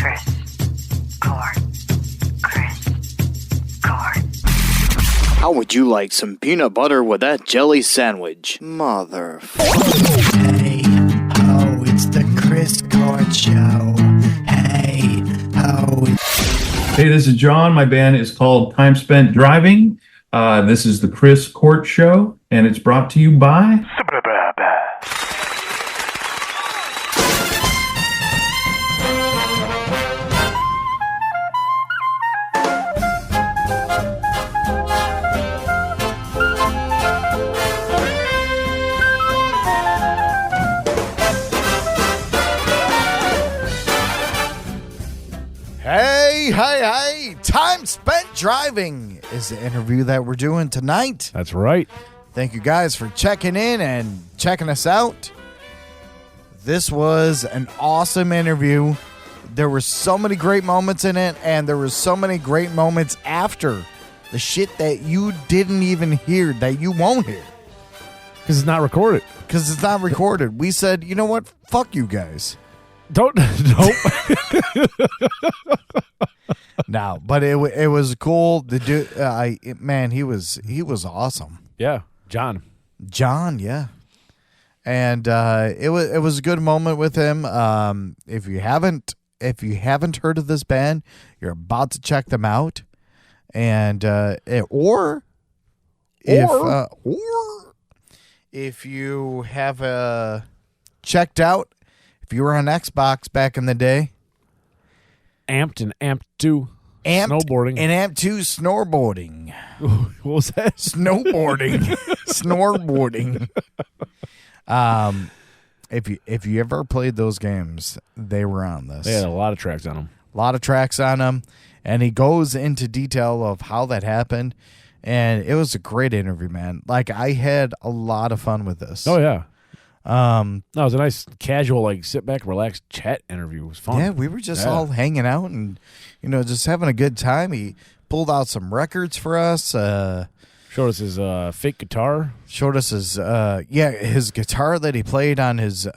Chris Court. How would you like some peanut butter with that jelly sandwich? Mother. Hey, oh, it's the Chris Court Show. Hey, oh. Hey, this is John. My band is called Time Spent Driving. This is the Chris Court Show, and it's brought to you by... Hey, Time Spent Driving is the interview that we're doing tonight. That's right. Thank you guys for checking in and checking us out. This was an awesome interview. There were so many great moments in it, and there were so many great moments after the shit that you didn't even hear, that you won't hear. Because it's not recorded. We said, you know what? Fuck you guys. Don't. No, but it was cool. The dude, he was awesome. Yeah, John, yeah, and it was a good moment with him. If you haven't heard of this band, you're about to check them out, and or if you have checked out, if you were on Xbox back in the day. Amped and Amped 2 snowboarding. And Amped 2 snowboarding. What was that? Snowboarding. Snoreboarding. If you ever played those games, they were on this. They had a lot of tracks on them. And he goes into detail of how that happened. And it was a great interview, man. Like, I had a lot of fun with this. Oh, yeah. No, it was a nice casual, like, sit back, relax, chat interview. It was fun. Yeah, we were just all hanging out and, just having a good time. He pulled out some records for us. Showed us his fake guitar. Showed us his guitar that he played on his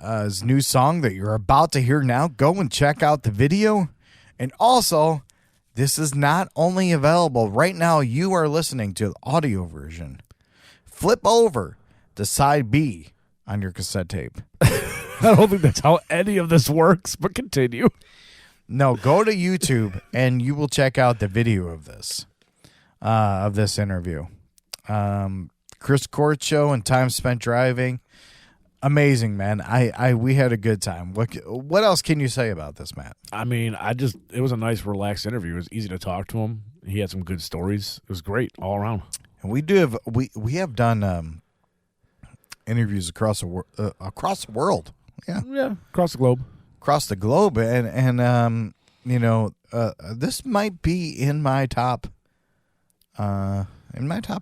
new song that you're about to hear now. Go and check out the video. And also, this is not only available right now. You are listening to the audio version. Flip over to side B on your cassette tape. I don't think that's how any of this works, but continue. No, go to YouTube and you will check out the video of this interview. Chris Court Show and Time Spent Driving. Amazing, man. We had a good time. What else can you say about this, Matt? I mean, it was a nice, relaxed interview. It was easy to talk to him. He had some good stories. It was great all around. And we have done interviews across the world. Yeah, across the globe. And this might be in my top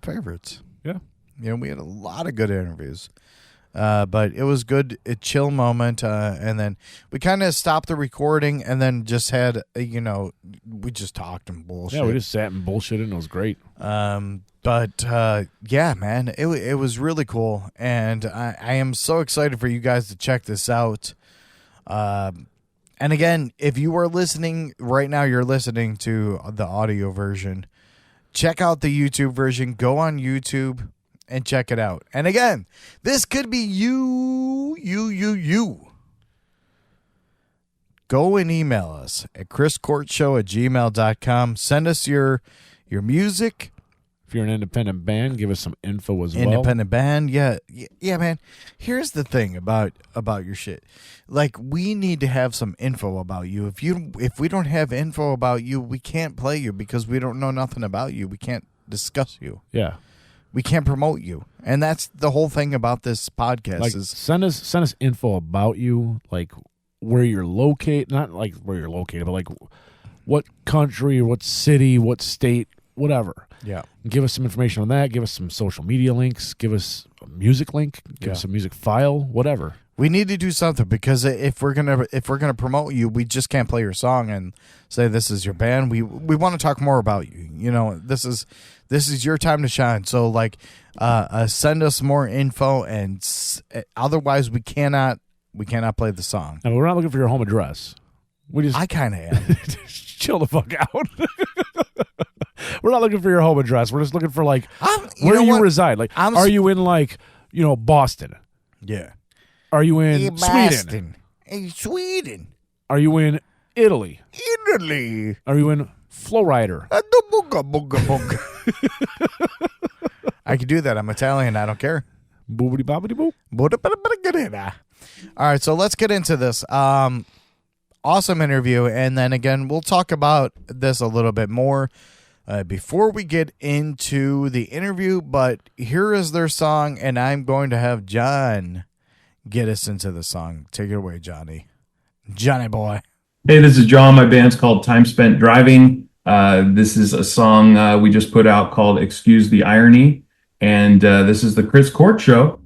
favorites. Yeah. We had a lot of good interviews. But it was good, a chill moment, and then we kind of stopped the recording and then just had we just talked and bullshit. Yeah, we just sat and bullshitted and it was great. But yeah, man, it was really cool, and I am so excited for you guys to check this out. And again, if you are listening right now, you're listening to the audio version. Check out the YouTube version. Go on YouTube and check it out. And again, this could be you. Go and email us at chriscourtshow@gmail.com. Send us your music. If you're an independent band, give us some info as well. Independent band, yeah, man. Here's the thing about your shit. Like, we need to have some info about you. If we don't have info about you, we can't play you because we don't know nothing about you. We can't discuss you. Yeah. We can't promote you. And that's the whole thing about this podcast. Like, is send us info about you, like where you're located, not like where you're located, but like what country, what city, what state, whatever. Yeah. Give us some information on that. Give us some social media links. Give us a music link. Give us a music file. Whatever. We need to do something because if we're gonna promote you, we just can't play your song and say this is your band. We want to talk more about you. This is your time to shine. So like, send us more info, and otherwise we cannot play the song. And we're not looking for your home address. I kind of am. Chill the fuck out. We're not looking for your home address. We're just looking for like where you reside. Like, are you in like Boston? Yeah. Are you in Sweden? Hey, Sweden. Are you in Italy? Italy. Are you in Flowrider? I can do that. I'm Italian. I don't care. Boobity bobbity boop. All right, so let's get into this. Awesome interview, and then again, we'll talk about this a little bit more before we get into the interview. But here is their song, and I'm going to have John get us into the song. Take it away, Johnny. Johnny boy. Hey, this is John. My band's called Time Spent Driving. This is a song we just put out called Excuse the Irony. And this is the Chris Court Show.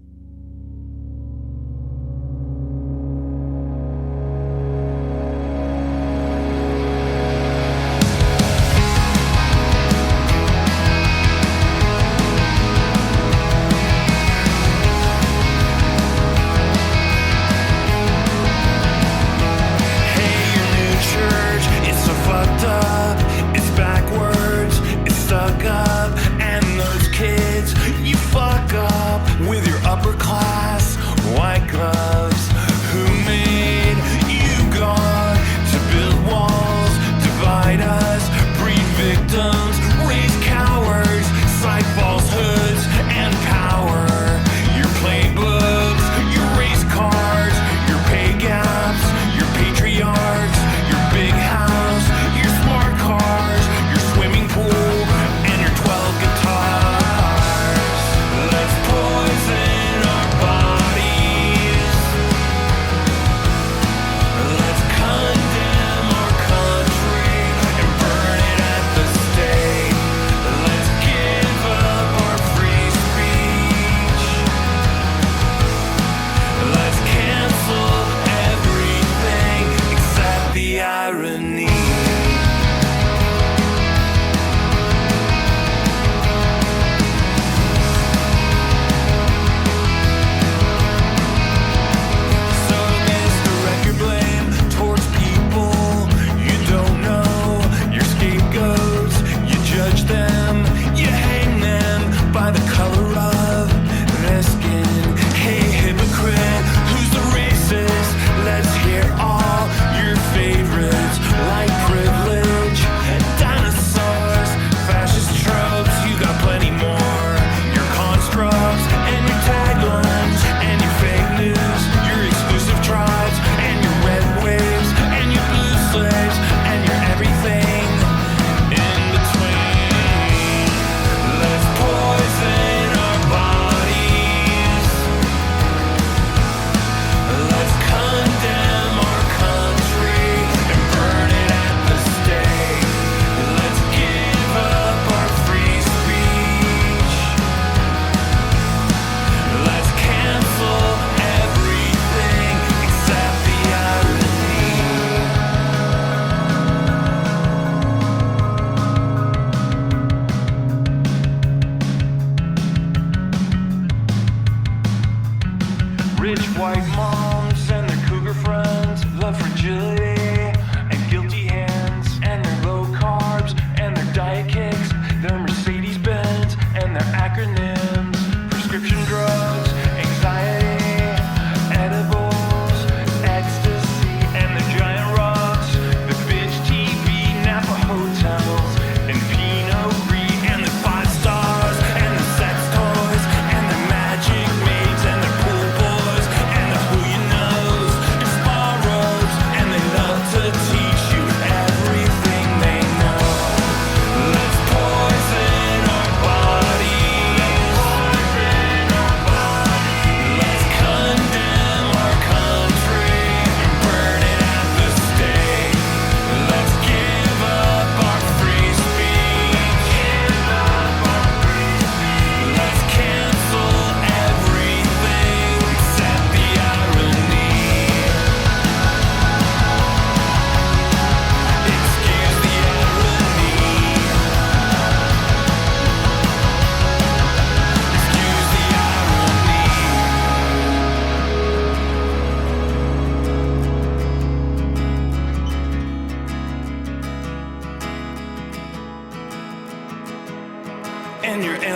With your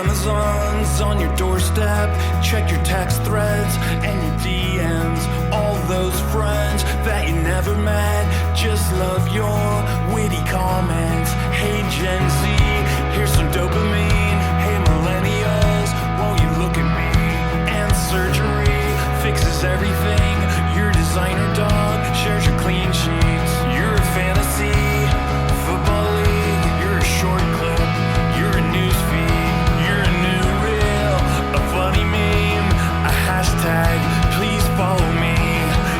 Amazon's on your doorstep. Check your text threads and your DMs. All those friends that you never met just love your witty comments. Hey Gen Z, here's some dopamine. Hey millennials, won't you look at me? And surgery fixes everything. Your designer dog shares your clean sheets. You're a fantasy football league. You're a short clip. You're a news feed. You're a new reel, a funny meme, a hashtag. Please follow me.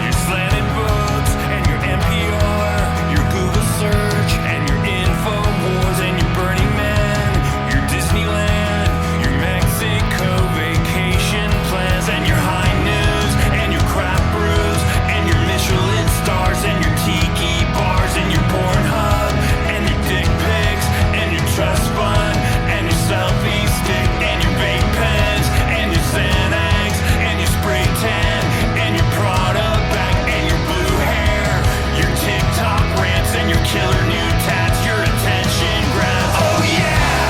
Your slanted books and your NPR, your Google search and your InfoWars and your Burning Man, your Disneyland, your Mexico vacation plans and your high news and your crap brews and your Michelin stars and your tiki bars and your Pornhub and your dick pics and your trust fund and your selfie stick and your vape pens and your Xanax and your spray tan and your Prada bag and your blue hair, your TikTok rants and your killer new tats, your attention grabs. Oh yeah!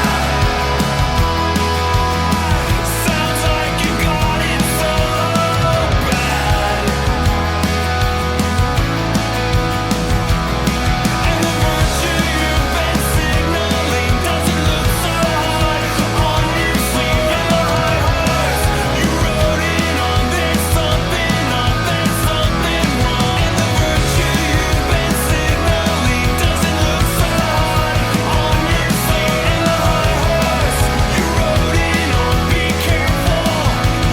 Sounds like you got it so bad. And the virtue you've been signaling doesn't look so hot on your sleeve. And the high horse you rode in on, there's something up, there's something wrong. And the virtue you've been signaling doesn't look so hot on your sleeve. And the high horse you rode in on, be careful,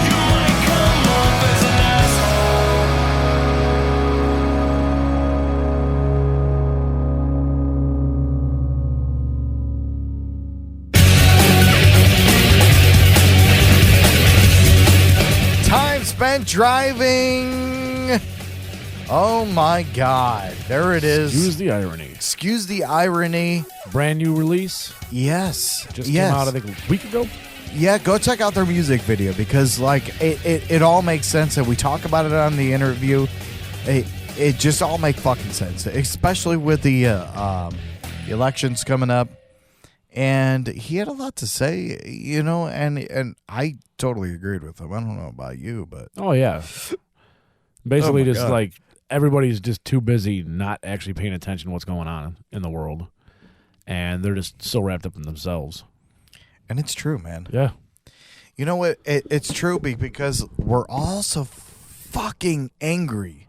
you might come off as an asshole. Time spent driving. Oh my God. There it is. Excuse the irony. Excuse the irony. Brand new release. Yes. Just yes. came out, I think, a week ago. Yeah, go check out their music video because, like, it all makes sense, and we talk about it on the interview. It just all makes fucking sense, especially with the elections coming up. And he had a lot to say, you know, and I totally agreed with him. I don't know about you, but Oh, yeah. Basically, Oh, my just God. like everybody's just too busy not actually paying attention to what's going on in the world. And they're just so wrapped up in themselves. and it's true, man. Yeah. You know what? It's true because we're all so fucking angry.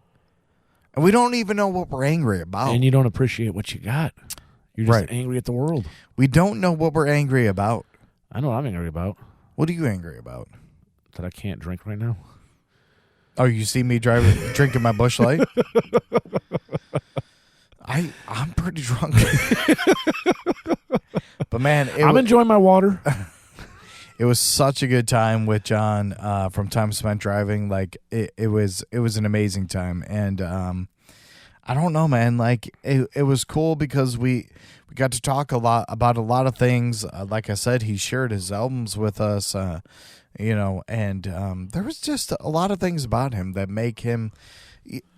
And we don't even know what we're angry about. And you don't appreciate what you got. You're just Right. angry at the world. We don't know what we're angry about. I know what I'm angry about. What are you angry about? That I can't drink right now. Oh, you see me drinking my Busch Light? I'm pretty drunk. But man, I'm enjoying my water. it was such a good time with Jon from Time Spent Driving. Like it was an amazing time, and I don't know, man. Like it was cool because we got to talk a lot about a lot of things. Like I said, he shared his albums with us. You know, and there was just a lot of things about him that make him.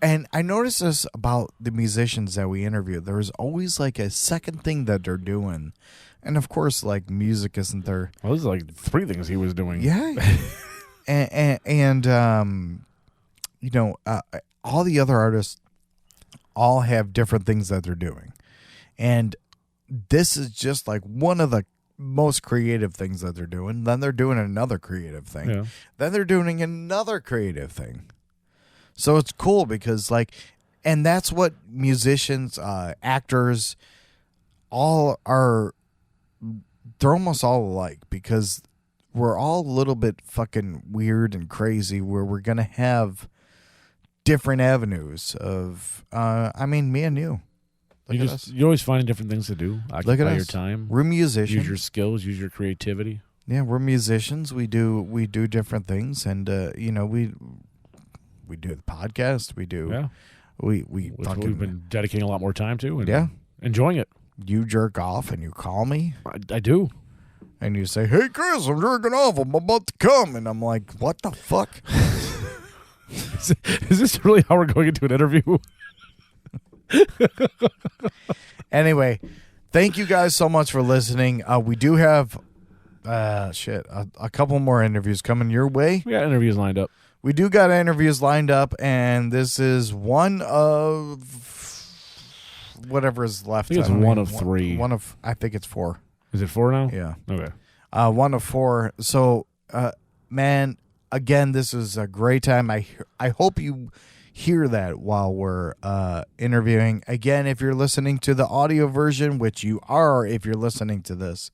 And I noticed this about the musicians that we interviewed. There was always like a second thing that they're doing. And of course, like music isn't there. Well, this is like 3 things he was doing. Yeah. and you know, all the other artists all have different things that they're doing. And this is just like one of the most creative things that they're doing. Then they're doing another creative thing. Yeah. Then they're doing another creative thing. So it's cool because like, and that's what musicians, actors, all are, they're almost all alike because we're all a little bit fucking weird and crazy where we're going to have different avenues of, I mean, me and you. You're always finding different things to do. Occupy Look at us. your time. We're musicians. Use your skills. Use your creativity. Yeah, we're musicians. We do different things, and you know, we do the podcast. We do. Yeah. We Which fucking, we've been dedicating a lot more time to. And Yeah. Enjoying it. You jerk off, and you call me, I do. and you say, "Hey, Chris, I'm jerking off. I'm about to come," and I'm like, "What the fuck?" Is this really how we're going into an interview? Anyway, thank you guys so much for listening. We do have a couple more interviews coming your way. We got interviews lined up. We do got interviews lined up, and this is one of whatever is left. I think it's one of three. I think it's 4. Is it 4 now? Yeah. Okay. One of 4. So, man, again, this is a great time. I hope you hear that while we're interviewing. Again, if you're listening to the audio version, which you are if you're listening to this,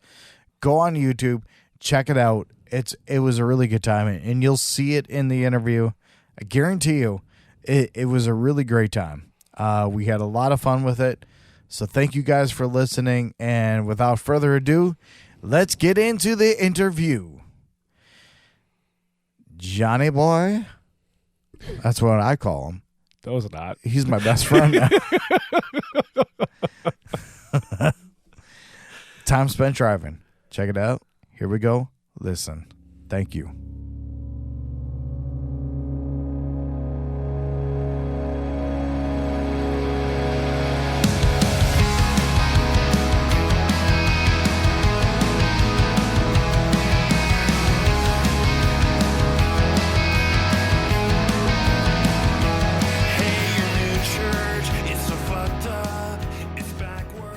go on YouTube, check it out. It was a really good time, and you'll see it in the interview. I guarantee you it was a really great time. We had a lot of fun with it. So thank you guys for listening, and without further ado, let's get into the interview. Johnny boy, that's what I call him. That was not. He's my best friend now. Time spent driving. Check it out. Here we go. Listen. Thank you.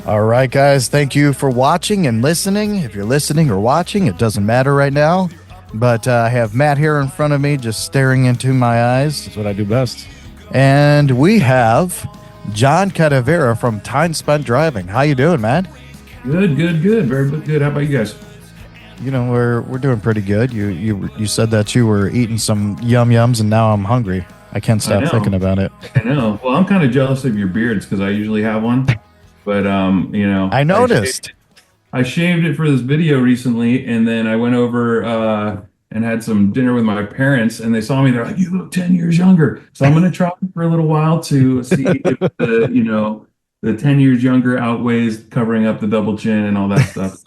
All right, guys. Thank you for watching and listening. If you're listening or watching, it doesn't matter right now. But I have Matt here in front of me just staring into my eyes. That's what I do best. And we have Jon Cattivera from Time Spent Driving. How you doing, man? Good. Very good. How about you guys? You know, we're doing pretty good. You said that you were eating some yums, and now I'm hungry. I can't stop thinking about it. I know. Well, I'm kind of jealous of your beards because I usually have one. But, you know. I noticed. I shaved it for this video recently, and then I went over and had some dinner with my parents, and they saw me. They're like, "You look 10 years younger." So I'm going to try for a little while to see if the 10 years younger outweighs covering up the double chin and all that stuff.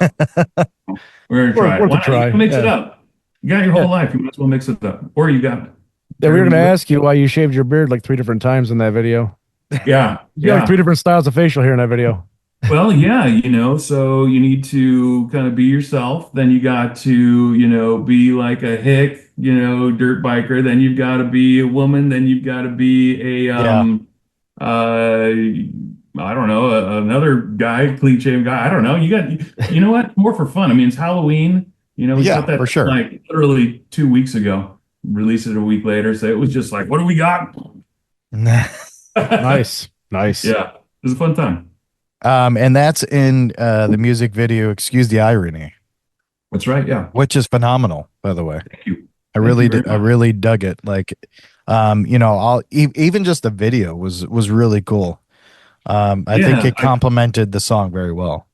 We're going to try. Worth a try. Mix it up. You got your whole life. You might as well mix it up. Or you got. Yeah, we were going to ask you why you shaved your beard like 3 different times in that video. Yeah. You got like 3 different styles of facial hair in that video. Well, yeah, so you need to kind of be yourself. Then you got to, be like a hick, dirt biker. Then you've got to be a woman. Then you've got to be a, I don't know, another guy, clean shaven guy. I don't know. You know what? More for fun. I mean, it's Halloween. We shot that for sure. Like literally 2 weeks ago. Released it a week later. So it was just like, what do we got? Nice. Yeah, it was a fun time. And that's in the music video, Excuse the Irony. That's right, yeah. Which is phenomenal, by the way. Thank you. I really dug it. Like, even just the video was really cool. I think it complemented the song very well.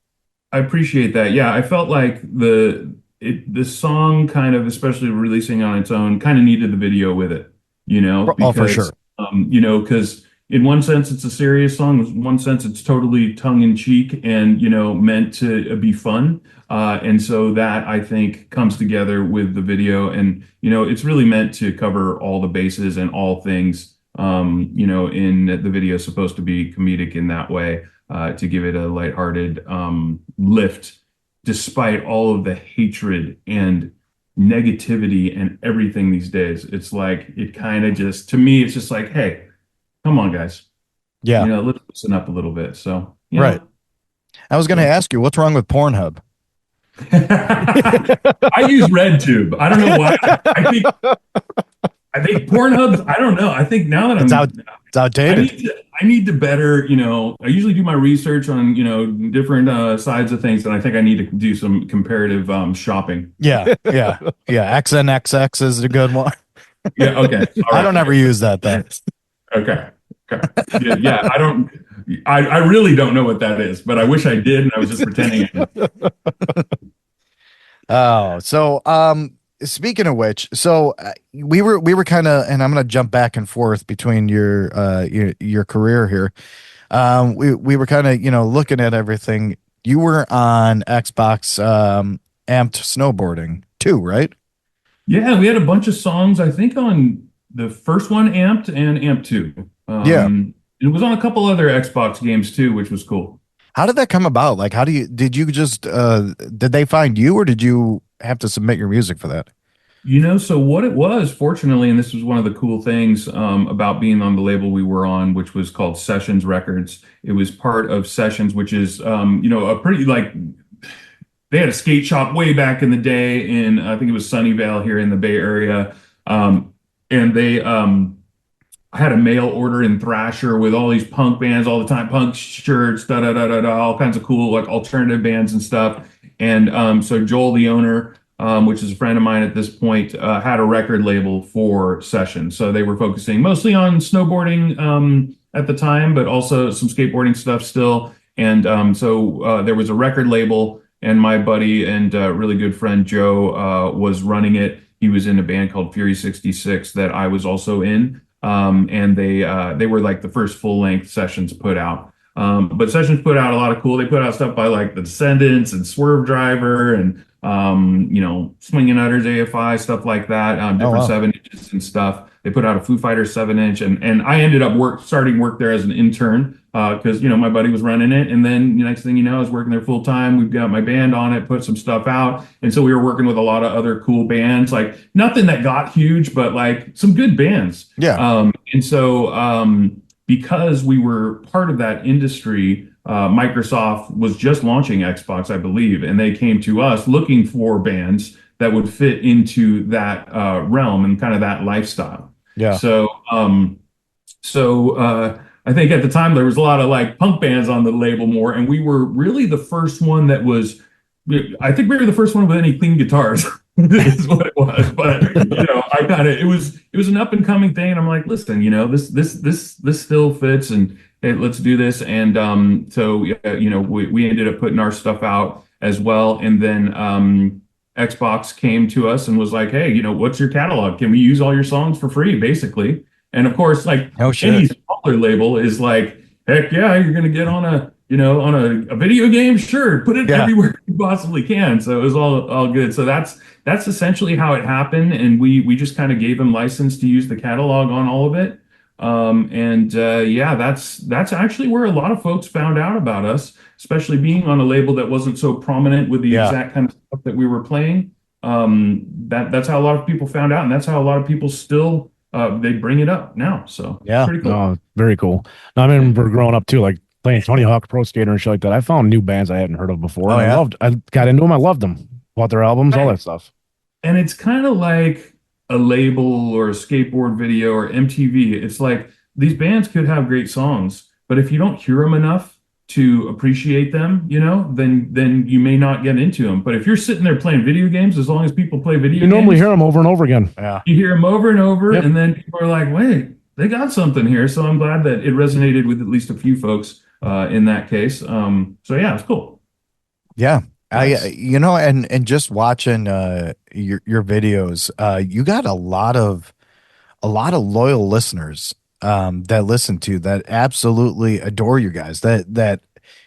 I appreciate that. Yeah, I felt like the song kind of, especially releasing on its own, kind of needed the video with it, because, for sure. Because in one sense, it's a serious song. In one sense, it's totally tongue-in-cheek and, meant to be fun. And so that, I think, comes together with the video. And, it's really meant to cover all the bases and all things, in the video is supposed to be comedic in that way, to give it a lighthearted lift, despite all of the hatred and negativity and everything these days. It's like, it kind of just, to me, it's just like, hey, come on, guys. Yeah. Let's listen up a little bit. So, right. I was going to ask you, what's wrong with Pornhub? I use RedTube. I don't know why. I think Pornhub, I don't know. I think now that it's outdated. I need to better, I usually do my research on, different sides of things, and I think I need to do some comparative shopping. Yeah. XNXX is a good one. Yeah, okay. Right. I don't ever use that though. Okay. Yeah, I really don't know what that is, but I wish I did, and I was just pretending I did. Oh, so speaking of which, so we were kind of, and I'm going to jump back and forth between your career here. We were kind of, looking at everything. You were on Xbox Amped Snowboarding too, right? Yeah, we had a bunch of songs, I think, on the first one, Amped, and Amped 2. It was on a couple other Xbox games too, which was cool. How did that come about? Like, did you just, did they find you, or did you have to submit your music for that? So what it was, fortunately, and this was one of the cool things about being on the label we were on, which was called Sessions Records. It was part of Sessions, which is, a pretty like they had a skate shop way back in the day in I think it was Sunnyvale here in the Bay Area, and they had a mail order in Thrasher with all these punk bands all the time, punk shirts, da da da da da, all kinds of cool like alternative bands and stuff. And so Joel, the owner, which is a friend of mine at this point, had a record label for Sessions. So they were focusing mostly on snowboarding at the time, but also some skateboarding stuff still. And so there was a record label, and my buddy and really good friend Joe was running it. He was in a band called Fury 66 that I was also in. And they were like the first full length Sessions put out. But Sessions put out a lot of cool. They put out stuff by like the Descendants and Swerve Driver and Swingin' Utters, AFI, stuff like that. Different 7-inches and stuff. They put out a Foo Fighters 7-inch, and I ended up starting work there as an intern because my buddy was running it, and then the next thing you know, I was working there full time. We've got my band on it, put some stuff out, and so we were working with a lot of other cool bands, like nothing that got huge, but like some good bands. Yeah. And so because we were part of that industry, Microsoft was just launching Xbox, I believe, and they came to us looking for bands that would fit into that realm and kind of that lifestyle. Yeah. So I think at the time there was a lot of like punk bands on the label more, and we were really the first one that was. I think we were the first one with any clean guitars. Is what it was. But I kind of it was an up and coming thing, and I'm like, listen, this still fits, and hey, let's do this. And we ended up putting our stuff out as well, and then Xbox came to us and was like, hey, what's your catalog? Can we use all your songs for free, basically? And of course, like any smaller label is like, heck yeah, you're gonna get on a video game, sure, put it everywhere you possibly can. So it was all good. So that's essentially how it happened, and we just kind of gave them license to use the catalog on all of it. That's actually where a lot of folks found out about us, especially being on a label that wasn't so prominent with the exact kind of stuff that we were playing. That's how a lot of people found out, and that's how a lot of people still they bring it up now. So pretty cool. Oh, very cool. I remember growing up too, like playing Tony Hawk Pro Skater and shit like that. I found new bands I hadn't heard of before. I got into them. I loved them. Bought their albums, all that stuff. And it's kind of like a label or a skateboard video or MTV. It's like these bands could have great songs, but if you don't hear them enough to appreciate them, then you may not get into them. But if you're sitting there playing video games, as long as people play video games, you normally hear them over and over again. Yeah. You hear them over and over, and then people are like, wait, they got something here. So I'm glad that it resonated with at least a few folks in that case. It's cool. Yeah. Nice. And just watching your videos, you got a lot of loyal listeners that listen to that absolutely adore you guys. That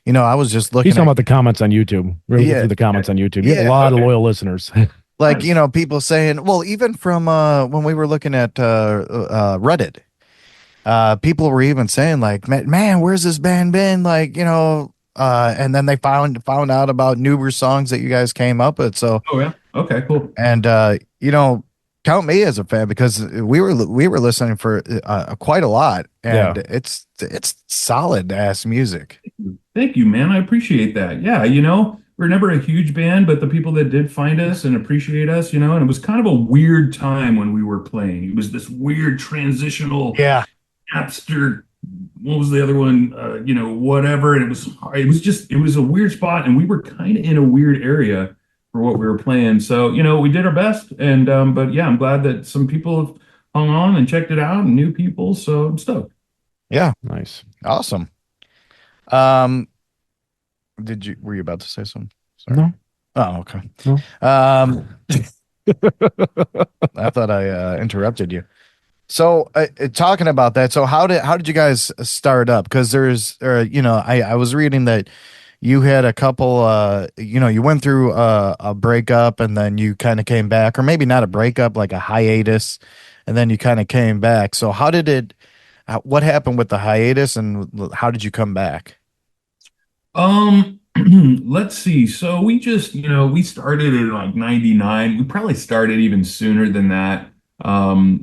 I was just looking. He's talking about the comments on YouTube. Through the comments on YouTube. You have a lot of loyal listeners. Like people saying, well, even from when we were looking at Reddit, people were even saying like, man, where's this band been? Like, and then they found out about newer songs that you guys came up with. So, oh yeah, okay, cool. And count me as a fan because we were listening for quite a lot, and it's solid ass music. Thank you, man. I appreciate that. Yeah, we're never a huge band, but the people that did find us and appreciate us, and it was kind of a weird time when we were playing. It was this weird transitional, Napster. What was the other one? Whatever. And it was a weird spot, and we were kind of in a weird area for what we were playing. So, we did our best, and but yeah, I'm glad that some people have hung on and checked it out, and new people. So I'm stoked. Yeah, nice, awesome. Were you about to say something? Sorry. No. Oh, okay. No. I thought I interrupted you. So talking about that, so how did you guys start up? Because there's, I was reading that you had a couple, you went through a breakup and then you kind of came back, or maybe not a breakup, like a hiatus, and then you kind of came back. So what happened with the hiatus, and how did you come back? let's see. So we just, we started in like 99. We probably started even sooner than that,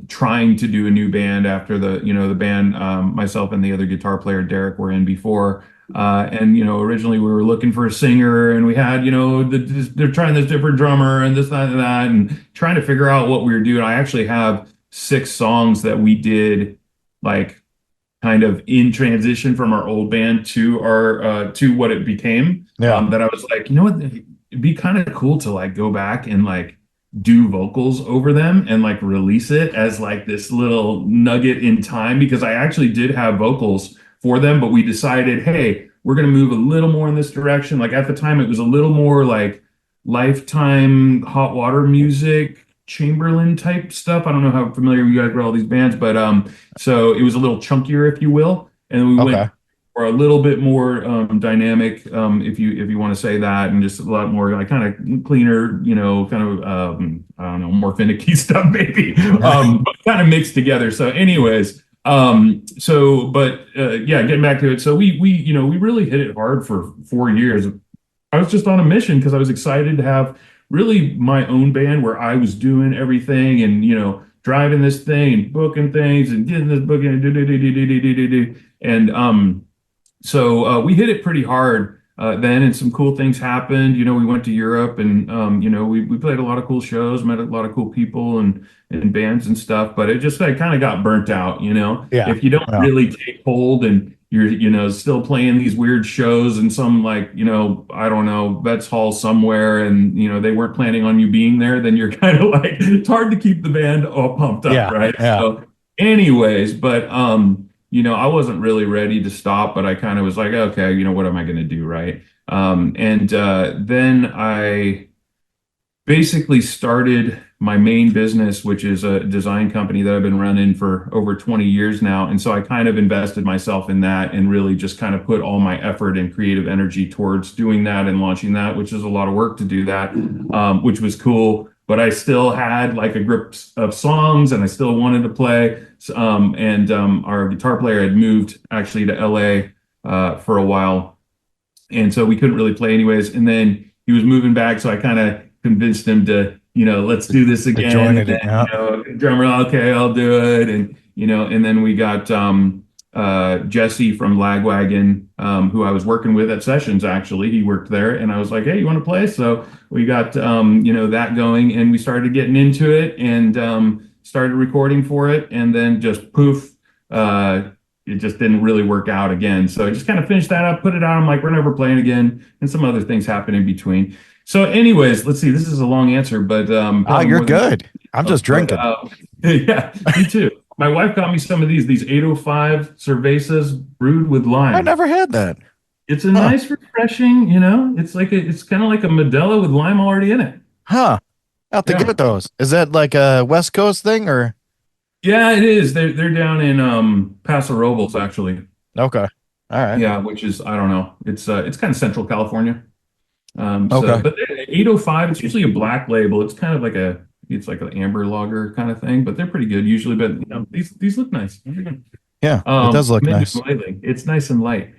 trying to do a new band after the band myself and the other guitar player, Derek, were in before. And, originally we were looking for a singer and we had, they're trying this different drummer and this, that, and that, and trying to figure out what we were doing. I actually have 6 songs that we did like kind of in transition from our old band to our to what it became. That I was like, what, it'd be kind of cool to like go back and like do vocals over them and like release it as like this little nugget in time, because I actually did have vocals for them, but we decided, hey, we're going to move a little more in this direction. Like at the time it was a little more like Lifetime, Hot Water Music, Chamberlain type stuff. I don't know how familiar you guys were with all these bands, but so it was a little chunkier, if you will, and we went for a little bit more dynamic, if you want to say that, and just a lot more like kind of cleaner, kind of I don't know, more finicky stuff maybe, but kind of mixed together. So, anyways, getting back to it. So we really hit it hard for 4 years. I was just on a mission because I was excited to have really my own band where I was doing everything and, driving this thing and booking things and getting this booking and so we hit it pretty hard then, and some cool things happened. We went to Europe and, we played a lot of cool shows, met a lot of cool people and bands and stuff, but it just like, kind of got burnt out, if you don't really take hold and you're, still playing these weird shows in some like, I don't know, Vets Hall somewhere, and, they weren't planning on you being there, then you're kind of like, it's hard to keep the band all pumped up, right? Yeah. So anyways, but, I wasn't really ready to stop, but I kind of was like, okay, what am I going to do, right? Then I basically started my main business, which is a design company that I've been running for over 20 years now. And so I kind of invested myself in that and really just kind of put all my effort and creative energy towards doing that and launching that, which is a lot of work to do that, which was cool. But I still had like a grip of songs and I still wanted to play. Our guitar player had moved actually to LA for a while. And so we couldn't really play anyways. And then he was moving back. So I kind of convinced him to, let's do this again. And then, drummer, okay, I'll do it. And, and then we got Jesse from Lagwagon, who I was working with at Sessions, actually. He worked there. And I was like, hey, you want to play? So we got, that going, and we started getting into it and started recording for it. And then just poof, it just didn't really work out again. So I just kind of finished that up, put it out. I'm like, we're never playing again. And some other things happened in between. So anyways, let's see. This is a long answer, but you're good. I'm just drinking. Yeah, me too. My wife got me some of these 805 cervezas brewed with lime. I never had that. It's a nice, refreshing. It's like it's kind of like a Modelo with lime already in it. Huh. I'll have to give it those. Is that like a West Coast thing or? Yeah, it is. They're down in Paso Robles, actually. Okay. All right. Yeah, which is, I don't know. It's kind of Central California. Okay. But 805, it's usually a black label. It's kind of like it's like an amber lager kind of thing, but they're pretty good usually. But these look nice. Yeah, it does look nice. It's nice and light.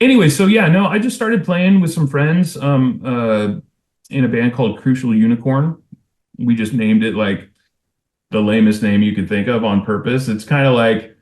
Anyway, so yeah, no, I just started playing with some friends in a band called Crucial Unicorn. We just named it like the lamest name you could think of on purpose. It's kind of like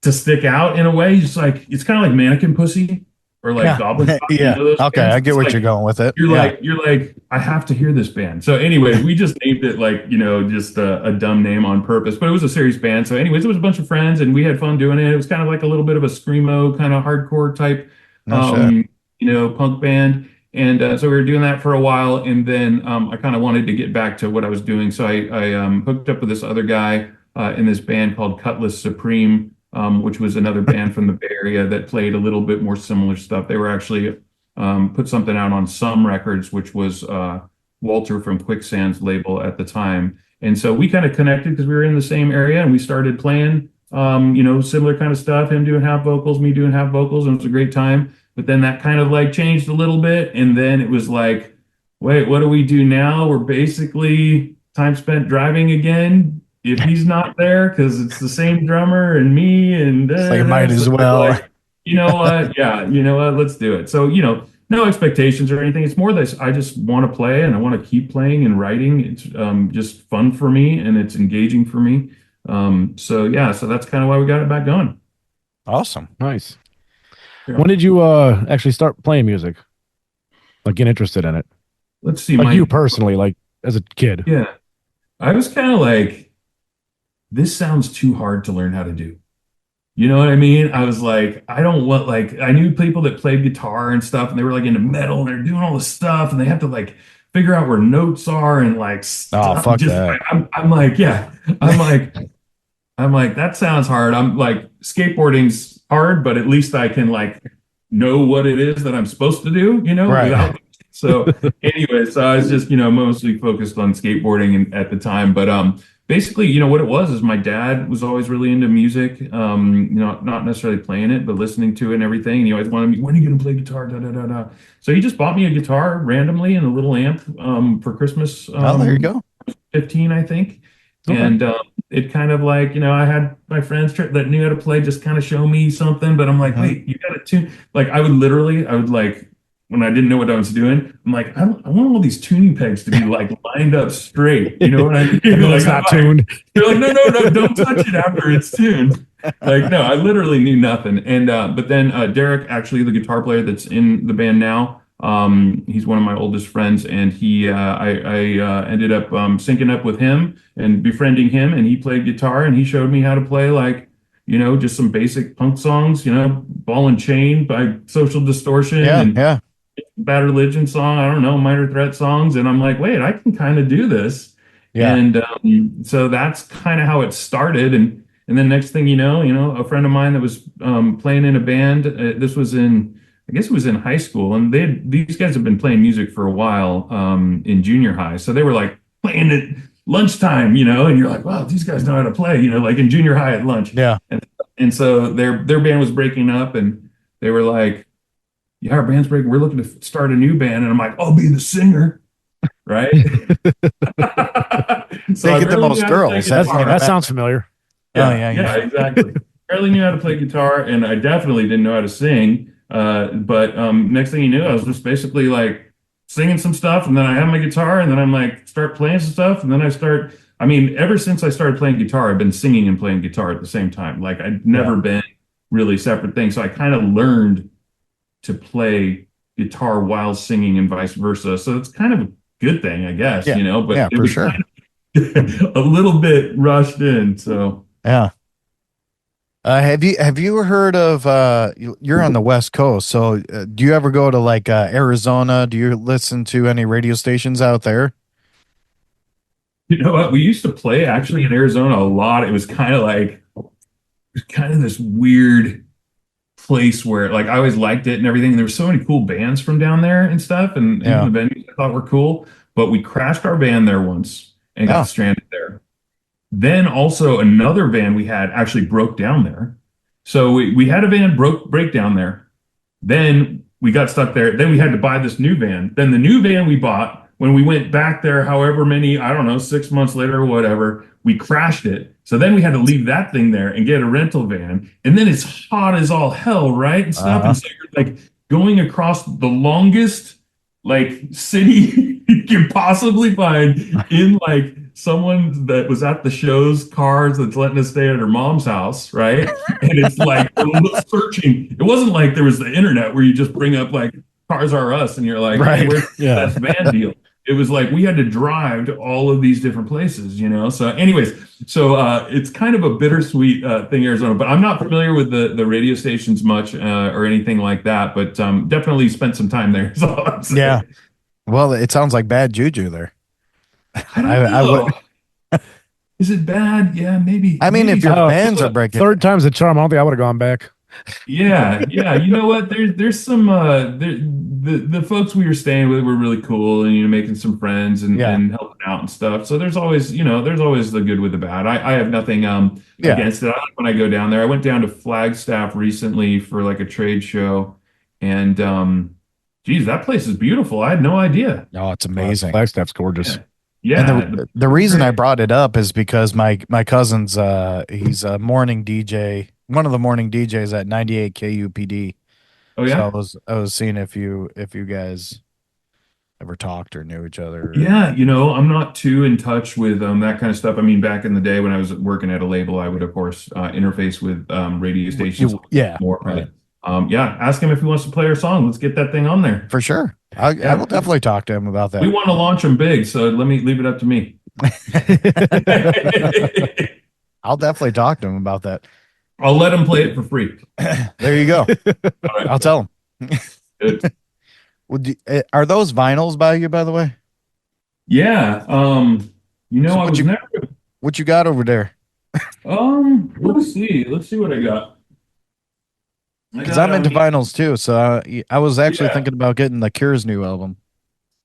to stick out in a way. It's kind of like Mannequin Pussy. Or like Goblin. Yeah. Okay, bands. I get what you're going with it. You're like, I have to hear this band. So anyway, we just named it like, just a dumb name on purpose, but it was a serious band. So anyways, it was a bunch of friends and we had fun doing it. It was kind of like a little bit of a screamo kind of hardcore type, punk band. And so we were doing that for a while. And then I kind of wanted to get back to what I was doing. So I hooked up with this other guy in this band called Cutlass Supreme, which was another band from the Bay Area that played a little bit more similar stuff. They were actually put something out on Some Records, which was Walter from Quicksand's label at the time. And so we kind of connected because we were in the same area and we started playing, similar kind of stuff, him doing half vocals, me doing half vocals, and it was a great time. But then that kind of like changed a little bit. And then it was like, wait, what do we do now? We're basically time spent driving again. If he's not there, because it's the same drummer and me, and like might as well. You know what? Yeah, you know what? Let's do it. So, no expectations or anything. It's more that I just want to play and I want to keep playing and writing. It's just fun for me and it's engaging for me. So yeah, so that's kind of why we got it back going. Awesome. Nice. Yeah. When did you actually start playing music? Like get interested in it? Let's see. Like you personally, like as a kid. Yeah. I was kind of like, this sounds too hard to learn how to do. You know what I mean? I was like, I don't want I knew people that played guitar and stuff, and they were like into metal and they're doing all this stuff, and they have to like figure out where notes are and like stuff. Oh, fuck that. I'm like, yeah. I'm like, that sounds hard. I'm like, skateboarding's hard, but at least I can like know what it is that I'm supposed to do, Right. So anyway, so I was just, mostly focused on skateboarding at the time. But basically, what it was is my dad was always really into music, not necessarily playing it, but listening to it and everything. And he always wanted me, when are you going to play guitar? Da, da, da, da. So he just bought me a guitar randomly and a little amp for Christmas. There you go. 15, I think. Okay. And it kind of like, I had my friends that knew how to play just kind of show me something, but I'm like, wait, you got to tune. Like I would like, when I didn't know what I was doing, I'm like, I want all these tuning pegs to be like lined up straight. You know what I mean? Like, it's not tuned. You're like, no, don't touch it after it's tuned. Like, no, I literally knew nothing. And but then Derek, actually the guitar player that's in the band now, he's one of my oldest friends, and I ended up syncing up with him and befriending him, and he played guitar and he showed me how to play like, just some basic punk songs, Ball and Chain by Social Distortion. Yeah. Bad Religion song, I don't know, Minor Threat songs, and I'm like, wait, I can kind of do this. Yeah. And so that's kind of how it started. And then next thing you know, a friend of mine that was playing in a band. This was I guess it was in high school, and these guys have been playing music for a while in junior high. So they were like playing at lunchtime, and you're like, wow, these guys know how to play, like in junior high at lunch. Yeah. And so their band was breaking up, and they were like, yeah, our band's breaking. We're looking to start a new band. And I'm like, I'll be the singer. Right. So they get the most girls. That sounds familiar. Yeah, exactly. Barely knew how to play guitar, and I definitely didn't know how to sing. But next thing you knew, I was just basically like singing some stuff, and then I have my guitar, and then I'm like start playing some stuff, and then ever since I started playing guitar, I've been singing and playing guitar at the same time. Like I'd never been really separate things. So I kind of learned to play guitar while singing and vice versa. So it's kind of a good thing, I guess, but it for was sure. kind of a little bit rushed in. So yeah. Have you heard of you're on the West Coast, so do you ever go to like Arizona? Do you listen to any radio stations out there? You know what? We used to play actually in Arizona a lot. It was kind of this weird place where like I always liked it and everything. And there were so many cool bands from down there and stuff, and the venues I thought were cool. But we crashed our van there once and got stranded there. Then also another van we had actually broke down there. So we had a van break down there. Then we got stuck there. Then we had to buy this new van. Then the new van we bought, when we went back there, however many, I don't know, 6 months later or whatever, we crashed it. So then we had to leave that thing there and get a rental van. And then it's hot as all hell, right? And stuff. And so you're like going across the longest like city you can possibly find in like someone that was at the show's cars that's letting us stay at her mom's house, right? And it's like searching. It wasn't like there was the internet where you just bring up like Cars Are Us and you're like, hey, where's that van deal? It was like we had to drive to all of these different places, So anyways, it's kind of a bittersweet thing, Arizona. But I'm not familiar with the radio stations much or anything like that. But definitely spent some time there. Is all I'm saying. Yeah. Well, it sounds like bad juju there. I would. Is it bad? Yeah, maybe. I mean, if your bands are breaking, third time's a charm. I don't think I would have gone back. Yeah. You know what? There's some the folks we were staying with were really cool and making some friends and helping out and stuff. So there's always the good with the bad. I have nothing against it. I like when I go down there. I went down to Flagstaff recently for like a trade show, and geez, that place is beautiful. I had no idea. Oh, it's amazing. Flagstaff's gorgeous. Yeah. And the reason I brought it up is because my cousin's he's a morning DJ one of the morning DJs at 98 KUPD. Oh yeah. So I was seeing if you guys ever talked or knew each other. Yeah, you know, I'm not too in touch with that kind of stuff. I mean, back in the day when I was working at a label, I would of course interface with radio stations more. Right. But yeah, ask him if he wants to play our song. Let's get that thing on there. For sure. I will definitely talk to him about that. We want to launch him big, so let me leave it up to me. I'll definitely talk to him about that. I'll let him play it for free. There you go. Right. I'll tell him. Good. Are those vinyls by you, by the way? Yeah. You know, I was never. What you got over there? Let's see. Let's see what I got. Because I'm into vinyls too, so I was actually thinking about getting the Cure's new album.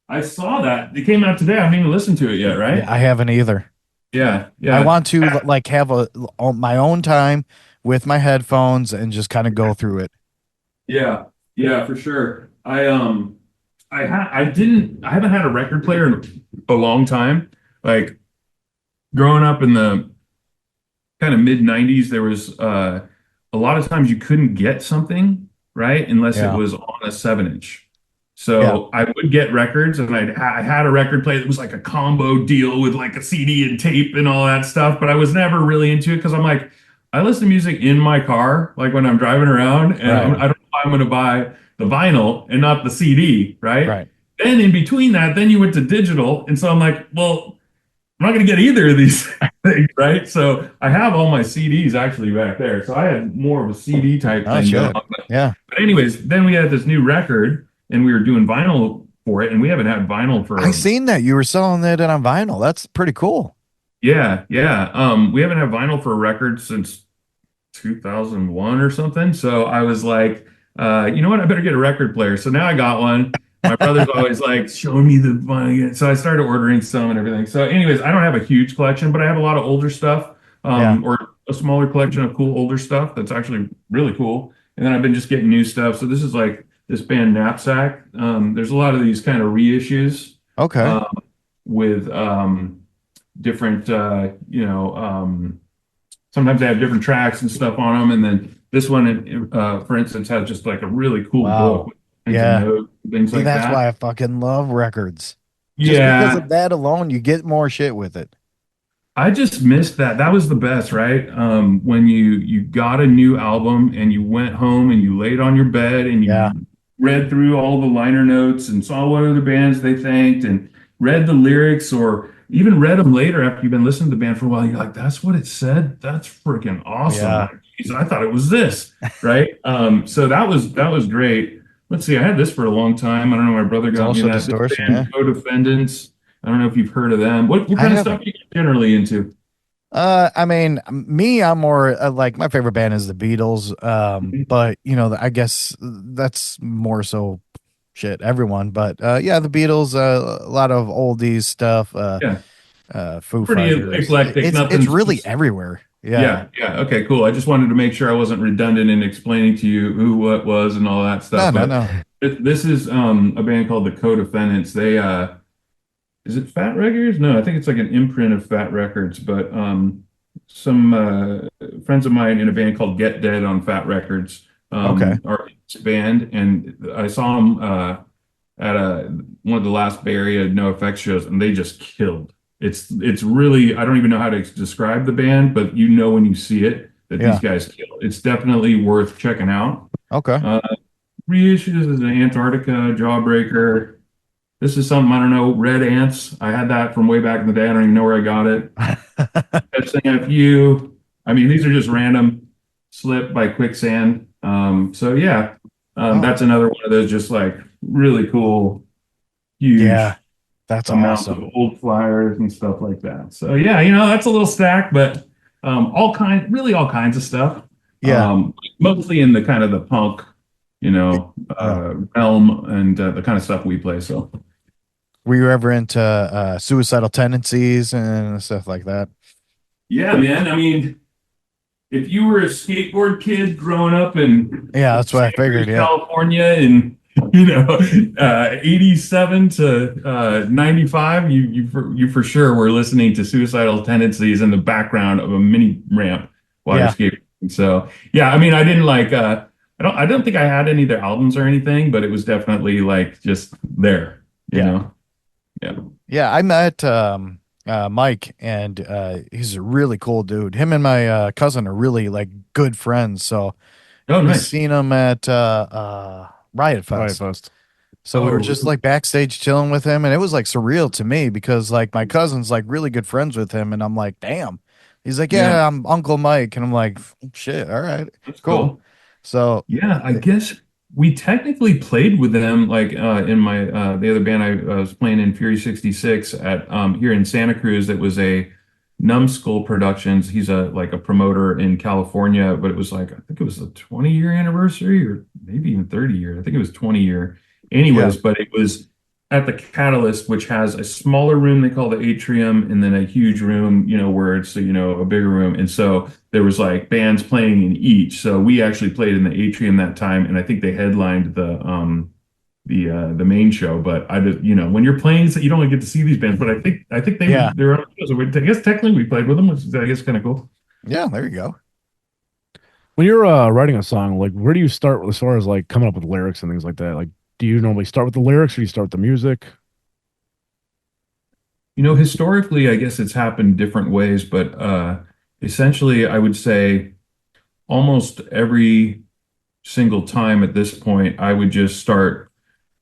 I saw that. It came out today. I haven't even listened to it yet, right? Yeah, I haven't either. Yeah. I want to like have my own time with my headphones and just kind of go through it. Yeah, for sure. I haven't had a record player in a long time. Like growing up in the kind of mid 90s, there was a lot of times you couldn't get something, right? Unless it was on a 7-inch. So I would get records, and I had a record player that was like a combo deal with like a CD and tape and all that stuff, but I was never really into it because I'm like, I listen to music in my car, like when I'm driving around, and I don't know why I'm going to buy the vinyl and not the CD, right? Right. And in between that, then you went to digital, and so I'm like, well, I'm not going to get either of these things, right? So I have all my CDs actually back there. So I had more of a CD type thing going on. But anyways, then we had this new record, and we were doing vinyl for it, and we haven't had vinyl for. I seen that you were selling that on vinyl. That's pretty cool. Yeah. We haven't had vinyl for a record since 2001 or something. So I was like, you know what? I better get a record player. So now I got one. My brother's always like showing me the vinyl. So I started ordering some and everything. So anyways, I don't have a huge collection, but I have a lot of older stuff, or a smaller collection of cool older stuff that's actually really cool. And then I've been just getting new stuff. So this is like this band Knapsack. There's a lot of these kind of reissues. Okay. With different, sometimes they have different tracks and stuff on them. And then this one, for instance, has just like a really cool book. With things like that. That's why I fucking love records. Just because of that alone, you get more shit with it. I just missed that. That was the best, right? When you got a new album and you went home and you laid on your bed and you read through all the liner notes and saw what other bands they thanked and read the lyrics, or even read them later after you've been listening to the band for a while. You're like, that's what it said? That's freaking awesome. Yeah. Jeez, I thought it was this, right? So that was great. Let's see. I had this for a long time. I don't know. My brother got me that. Distortion, band, Co-Defendants. I don't know if you've heard of them. What kind of stuff are you generally into? I mean, me, I'm more like my favorite band is the Beatles. But you know, I guess that's more so shit, everyone. But yeah, the Beatles, a lot of oldies stuff. Foo Fighters. Eclectic. It's really everywhere. Yeah. Okay, cool. I just wanted to make sure I wasn't redundant in explaining to you who, what was, and all that stuff. No. This is a band called the Co-Defendants. They is it Fat Records? No, I think it's like an imprint of Fat Records. But some friends of mine in a band called Get Dead on Fat Records are in this band, and I saw them at one of the last Bay Area No Effects shows, and they just killed. It's really, I don't even know how to describe the band, but you know when you see it that these guys kill. It's definitely worth checking out. Okay. Reissues is an Antarctica, Jawbreaker. This is something, I don't know, Red Ants. I had that from way back in the day. I don't even know where I got it. SNFU. I mean, these are just random. Slip by Quicksand. That's another one of those just like really cool, huge. Yeah. That's awesome. Of old flyers and stuff like that. So yeah, you know, that's a little stack, but all kinds of stuff. Yeah. Mostly in the kind of the punk, realm and the kind of stuff we play. So were you ever into Suicidal Tendencies and stuff like that? Yeah, man. I mean, if you were a skateboard kid growing up in that's what I figured. California in 87 to 95, you for sure were listening to Suicidal Tendencies in the background of a mini ramp while you're skating. So yeah, I mean, I didn't like I don't think I had any of their albums or anything, but it was definitely like just there, you know? Yeah. Yeah, I met Mike, and he's a really cool dude. Him and my cousin are really like good friends. So Oh, we nice. seen him at Riot Fest. Riot Fest. So we were just like backstage chilling with him, and it was like surreal to me because like my cousin's like really good friends with him, and I'm like, damn. He's like, yeah, I'm Uncle Mike, and I'm like, shit, all right, That's cool. So yeah, I guess we technically played with them like in my the other band I was playing in Fury 66 at here in Santa Cruz. That was a Numbskull Productions. He's a like a promoter in California, but it was like I think it was a 20-year anniversary or maybe even 30-year. I think it was 20-year. Anyways, but it was at the Catalyst, which has a smaller room they call the atrium, and then a huge room, where it's, a bigger room. And so there was like bands playing in each. So we actually played in the atrium that time, and I think they headlined the main show. But I did, when you're playing, you don't get to see these bands. But I think they're on shows. So I guess technically we played with them, which is I guess kind of cool. Yeah, there you go. When you're writing a song, like where do you start as far as like coming up with lyrics and things like that? Like, do you normally start with the lyrics or do you start with the music? Historically, I guess it's happened different ways, but essentially, I would say almost every single time at this point, I would just start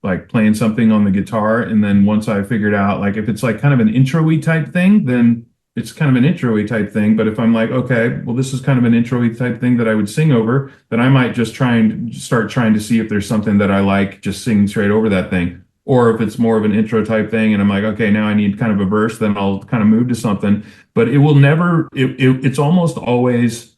like playing something on the guitar. And then once I figured out, like if it's like kind of an intro-y type thing, then it's kind of an intro-y type thing. But if I'm like, okay, well, this is kind of an intro-y type thing that I would sing over, then I might just start trying to see if there's something that I like just singing straight over that thing. Or if it's more of an intro type thing and I'm like, okay, now I need kind of a verse, then I'll kind of move to something. But it will never, it's almost always,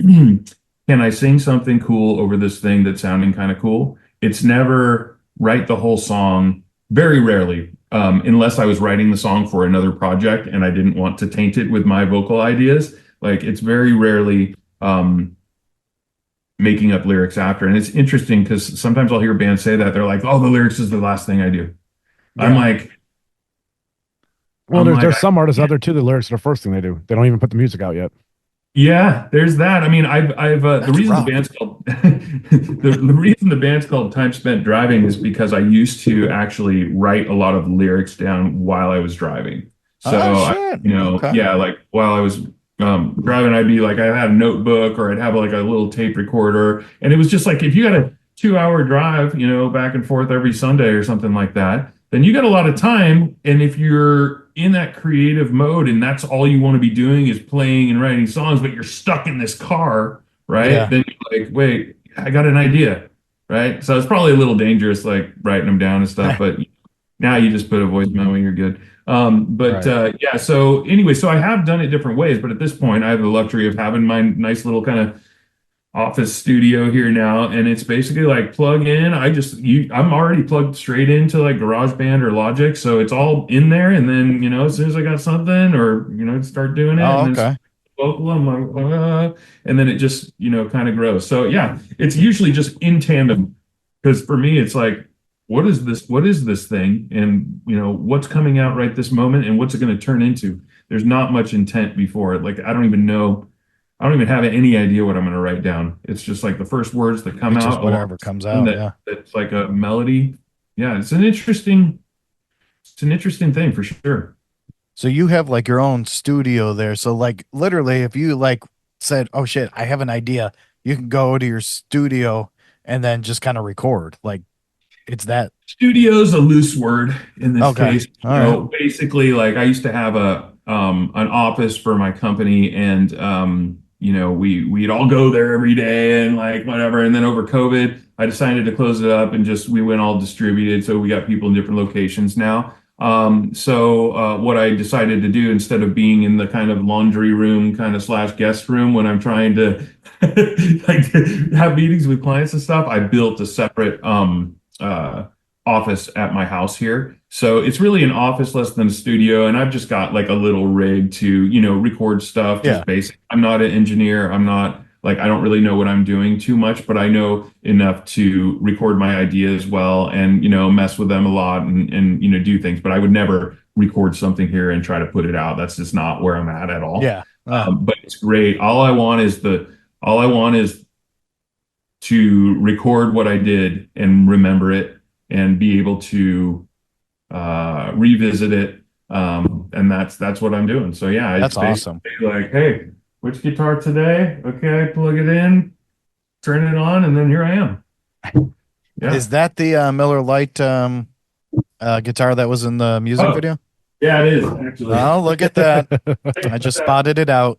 can I sing something cool over this thing that's sounding kind of cool? It's never write the whole song, very rarely, unless I was writing the song for another project and I didn't want to taint it with my vocal ideas. Like it's very rarely making up lyrics after. And it's interesting because sometimes I'll hear bands say that. They're like, oh, the lyrics is the last thing I do. Yeah. I'm like, well, there's some artists out there too, the lyrics are the first thing they do. They don't even put the music out yet. Yeah, there's that. I mean, the reason the band's called the reason the band's called Time Spent Driving is because I used to actually write a lot of lyrics down while I was driving. So, yeah, like while I was driving, I'd be like, I had a notebook or I'd have like a little tape recorder. And it was just like, if you got a 2-hour drive, back and forth every Sunday or something like that, then you got a lot of time. And if you're in that creative mode and that's all you want to be doing is playing and writing songs, but you're stuck in this car, right? Yeah. Then you're like, wait, I got an idea, right? So it's probably a little dangerous, like writing them down and stuff, but now you just put a voice memo and you're good. Yeah, so anyway, so I have done it different ways, but at this point I have the luxury of having my nice little kind of office studio here now, and it's basically like plug in. I'm already plugged straight into like GarageBand or Logic, so it's all in there, and then as soon as I got something or start doing it, and then vocal, I'm like, and then it just kind of grows. So yeah, it's usually just in tandem, because for me it's like, what is this thing, and what's coming out right this moment, and what's it going to turn into? There's not much intent before it. Like I don't even have any idea what I'm going to write down. It's just like the first words that come out, whatever comes out. It's like a melody. Yeah, it's an interesting thing for sure. So you have like your own studio there. So like literally, if you like said, "Oh shit, I have an idea," you can go to your studio and then just kind of record. Like it's that. Studio's a loose word in this case. Right. Basically, like I used to have an office for my company, and we'd all go there every day and like whatever. And then over COVID, I decided to close it up and we went all distributed. So we got people in different locations now. So what I decided to do, instead of being in the kind of laundry room kind of / guest room when I'm trying to like have meetings with clients and stuff, I built a separate office at my house here. So it's really an office less than a studio. And I've just got like a little rig to, record stuff, just basic. I'm not an engineer. I'm not like, I don't really know what I'm doing too much, but I know enough to record my ideas well and, mess with them a lot and do things. But I would never record something here and try to put it out. That's just not where I'm at all. Yeah. But it's great. All I want is the All I want is to record what I did and remember it and be able to revisit it. And that's what I'm doing. So yeah, that's awesome. Like, hey, which guitar today? Okay, plug it in, turn it on, and then here I am. Yeah. Is that the Miller Lite guitar that was in the music video? Yeah, it is actually. Oh, look at that! I just spotted it out.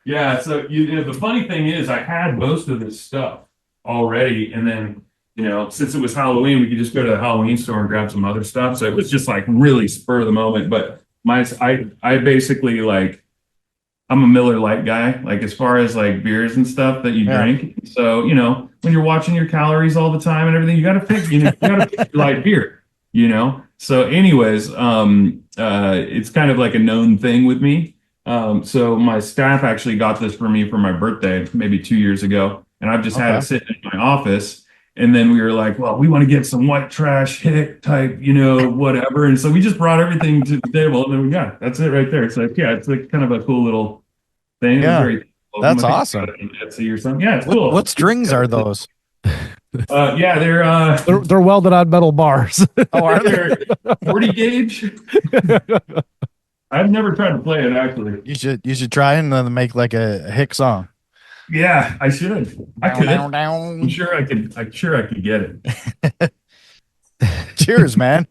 Yeah. So the funny thing is, I had most of this stuff already, and then since it was Halloween, we could just go to the Halloween store and grab some other stuff. So it was just like really spur of the moment. But I basically like. I'm a Miller Lite guy, like as far as like beers and stuff that you drink. So, when you're watching your calories all the time and everything, you got to pick, you got to pick your light beer, So anyways, it's kind of like a known thing with me. So my staff actually got this for me for my birthday, maybe 2 years ago. And I've just had it sitting in my office. And then we were like, well, we want to get some white trash hick type, whatever. And so we just brought everything to the table, and then that's it right there. It's like, it's like kind of a cool little thing. Yeah, that's awesome. Etsy or something. Yeah, it's cool. What strings are those? They're welded on metal bars. Oh, are they? 40 gauge. I've never tried to play it actually. You should try and then make like a hick song. Yeah, I should. I could. I'm sure I could. I'm sure I could get it. Cheers, man.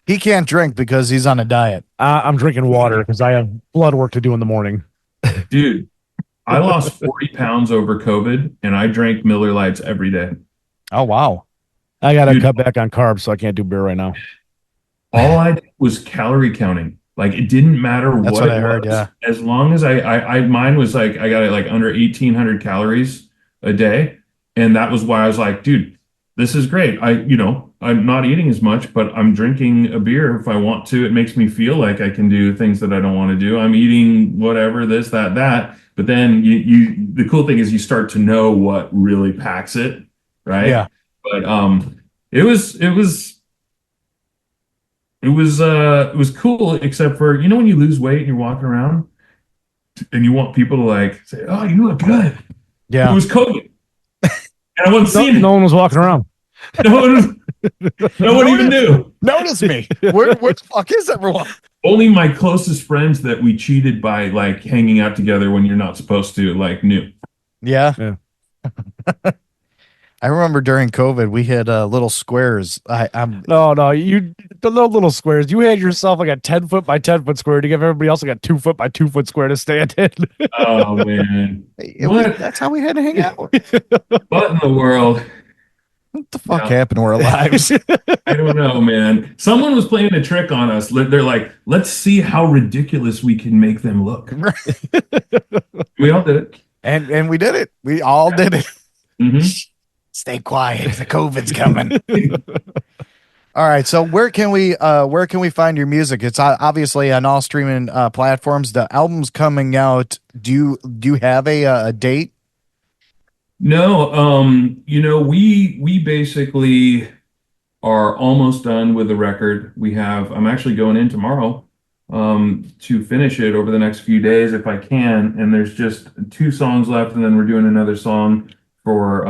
He can't drink because he's on a diet. I'm drinking water because I have blood work to do in the morning. Dude, I lost 40 pounds over COVID, and I drank Miller Lights every day. Oh, wow. I got to cut back on carbs, so I can't do beer right now. All I did was calorie counting. Like, it didn't matter That's what I heard, yeah. As long as mine was like, I got it like under 1,800 calories a day. And that was why I was like, dude, this is great. I'm not eating as much, but I'm drinking a beer if I want to. It makes me feel like I can do things that I don't want to do. I'm eating whatever, this, that. But then the cool thing is you start to know what really packs it, right? Yeah. But it was cool, except for when you lose weight and you're walking around and you want people to like say, "Oh, you look good." Yeah. It was COVID. And I wasn't seeing it. No one was walking around. No one even knew. Notice me. Where the fuck is everyone? Only my closest friends that we cheated by like hanging out together when you're not supposed to like knew. Yeah. I remember during COVID we had little squares. No, you the little squares. You had yourself like a 10-foot by 10-foot square to give everybody else like a 2-foot by 2-foot square to stand in. Oh man, that's how we had to hang out. What in the world? What the fuck happened to our lives? I don't know, man. Someone was playing a trick on us. They're like, let's see how ridiculous we can make them look. We all did it. And we did it. We all did it. Mm-hmm. Stay quiet. The COVID's coming. All right. So where can we find your music? It's obviously on all streaming platforms. The album's coming out. Do you have a date? No, we basically are almost done with the record. I'm actually going in tomorrow to finish it over the next few days if I can. And there's just 2 songs left, and then we're doing another song for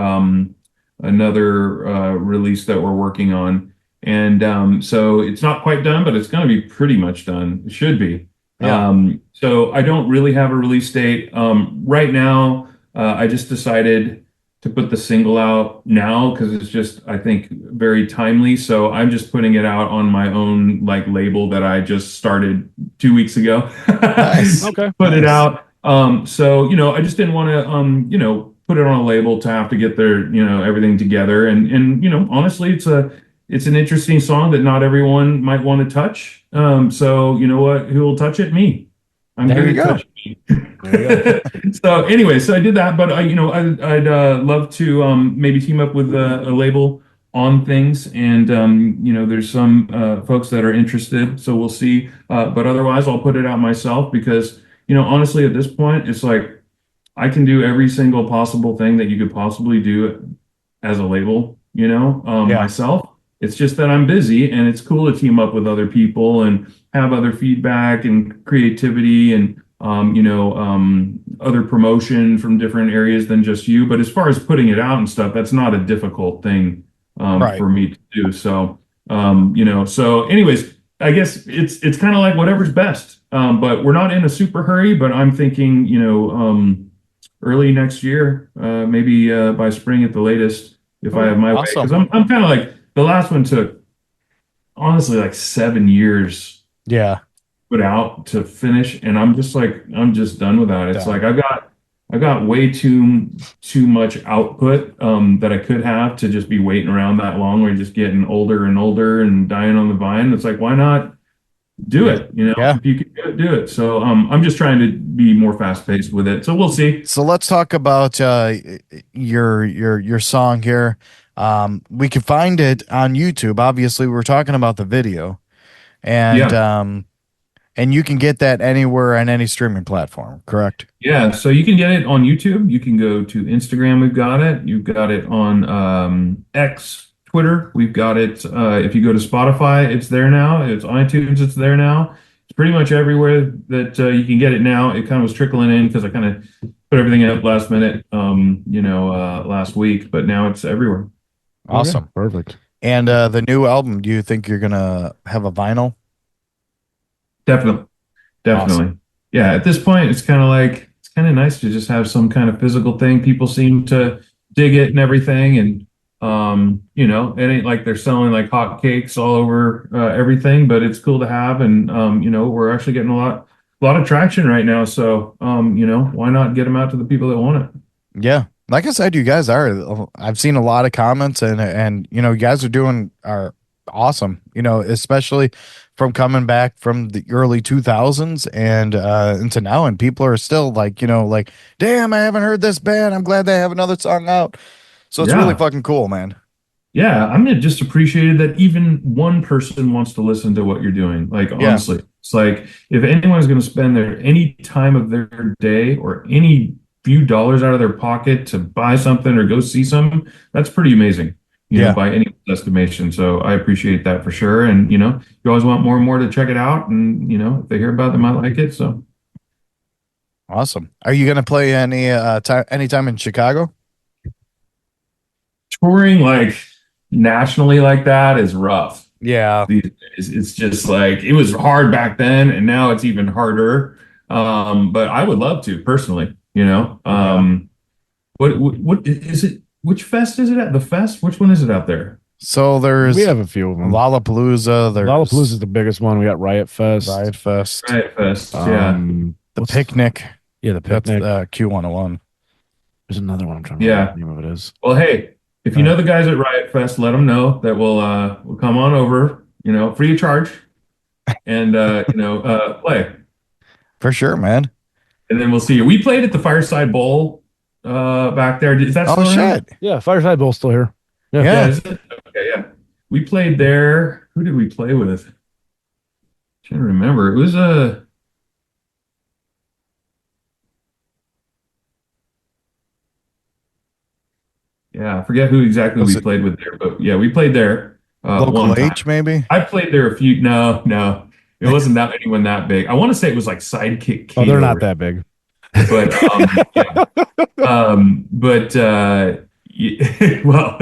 another release that we're working on. And so it's not quite done, but it's going to be pretty much done. It should be. Yeah. So I don't really have a release date. Right now, I just decided to put the single out now because it's just, I think, very timely. So I'm just putting it out on my own like label that I just started 2 weeks ago. Nice. Okay. Put it out. So, I just didn't want to, put it on a label to have to get their, everything together. And honestly, it's an interesting song that not everyone might want to touch. So you know what? Who will touch it? Me. I'm there you go. So anyway, so I did that, but I'd love to maybe team up with a label on things, and there's some folks that are interested, so we'll see. But otherwise, I'll put it out myself because honestly, at this point, it's like I can do every single possible thing that you could possibly do as a label, myself. It's just that I'm busy, and it's cool to team up with other people and have other feedback and creativity and other promotion from different areas than just you. But as far as putting it out and stuff, that's not a difficult thing for me to do. So, so anyways, I guess it's kind of like whatever's best. But we're not in a super hurry, but I'm thinking, early next year, maybe by spring at the latest, if I have my way. Because I'm kind of like, the last one took honestly like 7 years. Yeah. Put out to finish, and I'm just done with that. It's like I've got way too much output that I could have to just be waiting around that long. We're just getting older and older and dying on the vine. It's like, why not do it? If you can do it. So I'm just trying to be more fast paced with it. So we'll see. So let's talk about your song here. We can find it on YouTube. Obviously, we're talking about the video, and and you can get that anywhere on any streaming platform, correct? Yeah, so you can get it on YouTube. You can go to Instagram. We've got it. You've got it on X, Twitter. We've got it. If you go to Spotify, it's there now. It's iTunes. It's there now. It's pretty much everywhere that you can get it now. It kind of was trickling in because I kind of put everything up last minute, last week. But now it's everywhere. Awesome. Okay, perfect. And the new album, do you think you're going to have a vinyl? Definitely. Awesome. Yeah, at this point, it's kind of nice to just have some kind of physical thing. People seem to dig it and everything. And, it ain't like they're selling like hot cakes all over everything, but it's cool to have. And, we're actually getting a lot of traction right now. So, why not get them out to the people that want it? Yeah. Like I said, you guys I've seen a lot of comments and you guys are awesome, especially from coming back from the early 2000s and into now, and people are still like, damn, I haven't heard this band. I'm glad they have another song out. So it's really fucking cool, man. Yeah, I'm just appreciated that even one person wants to listen to what you're doing. Like, honestly, it's like if anyone's going to spend any time of their day or any few dollars out of their pocket to buy something or go see something, that's pretty amazing. By anyone's estimation. So I appreciate that for sure. And, you always want more and more to check it out. And, if they hear about it, they might like it. So. Awesome. Are you going to play anytime in Chicago? Touring like nationally like that is rough. Yeah. It's just like, it was hard back then and now it's even harder. But I would love to personally, what is it? Which fest is it at? The Fest? Which one is it out there? So we have a few of them. Lollapalooza. Lollapalooza is the biggest one. We got Riot Fest. Yeah. The Picnic. Yeah, the Picnic. That's Q101. There's another one I'm trying to remember what the name of it is. Well, hey, if you know the guys at Riot Fest, let them know that we'll come on over, free of charge, and play. For sure, man. And then we'll see you. We played at the Fireside Bowl back there. Is that still shit? Yeah, Fireside Bowl's still here. Yeah. Is it? Okay, yeah. We played there. Who did we play with? I'm trying to remember. It was I forget who exactly we played with there, but yeah, we played there. Local H, maybe? I played there a few. No. It wasn't anyone that big. I want to say it was like Sidekick Kate. Oh, they're not that big. But well,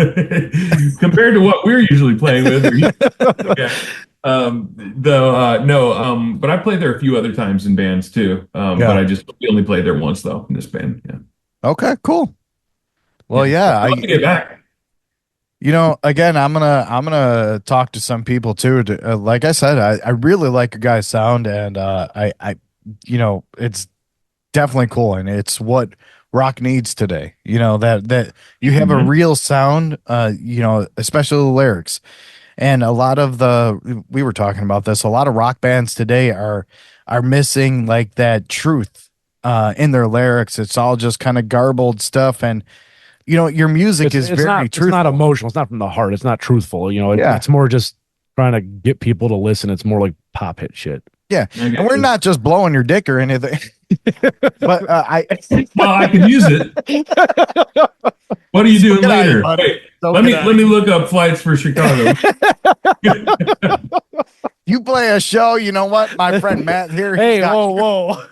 compared to what we're usually playing with, but I played there a few other times in bands too. But we only played there once though in this band. Yeah. Okay, cool. Well, I'd love to get back. Again, I'm gonna talk to some people too. Like I said, I really like your guys' sound, and it's definitely cool, and it's what rock needs today. That you have a real sound. Especially the lyrics, and a lot of we were talking about this. A lot of rock bands today are missing like that truth in their lyrics. It's all just kind of garbled stuff, and your music is very truthful. It's not emotional. It's not from the heart. It's not truthful. It's more just trying to get people to listen. It's more like pop hit shit. Yeah, and we're not just blowing your dick or anything. But I can use it. What are you doing later? Wait, let me look up flights for Chicago. You play a show, you know what? My friend Matt here. Hey, whoa.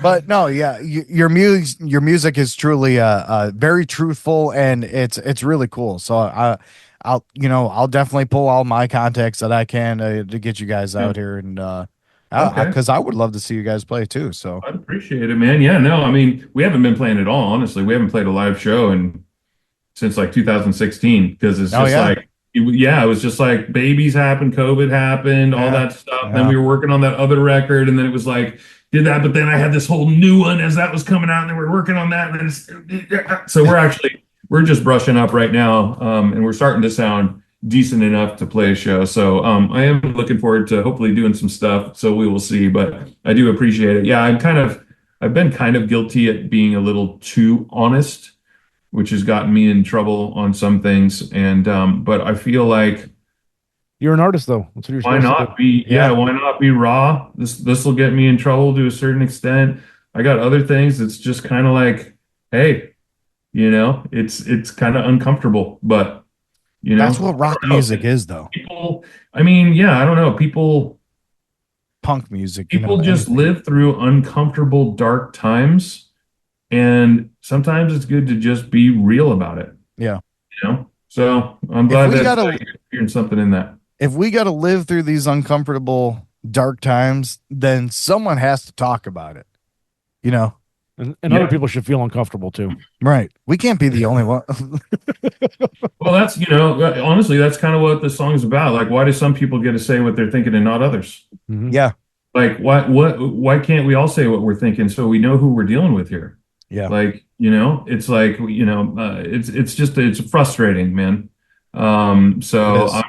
But no, yeah, your music is truly very truthful, and it's really cool. So I'll definitely pull all my contacts that I can to get you guys out here, and because I would love to see you guys play too. So I'd appreciate it, man. Yeah, no, I mean, we haven't been playing at all, honestly. We haven't played a live show since like 2016 because it's just like, it was just like babies happened, COVID happened, all that stuff. Yeah. Then we were working on that other record, and then it was like, did that, but then I had this whole new one as that was coming out, and then we're working on that. And so we're just brushing up right now, and we're starting to sound decent enough to play a show. So I am looking forward to hopefully doing some stuff. So we will see, but I do appreciate it. Yeah, I've been kind of guilty at being a little too honest, which has gotten me in trouble on some things. And but I feel like you're an artist, though. That's what you're why not be? Yeah, why not be raw? This will get me in trouble to a certain extent. I got other things that's just kind of like, hey, it's kind of uncomfortable, but that's what rock music is, though. People, I mean, yeah, I don't know. People, punk music. People just live through uncomfortable, dark times, and sometimes it's good to just be real about it. Yeah. So I'm glad that you're hearing something in that. If we got to live through these uncomfortable, dark times, then someone has to talk about it. And other people should feel uncomfortable too. Right. We can't be the only one. Well, that's, honestly, that's kind of what the song is about. Like, why do some people get to say what they're thinking and not others? Mm-hmm. Yeah. Like, why can't we all say what we're thinking so we know who we're dealing with here? Yeah. Like, it's like, it's frustrating, man. So I'm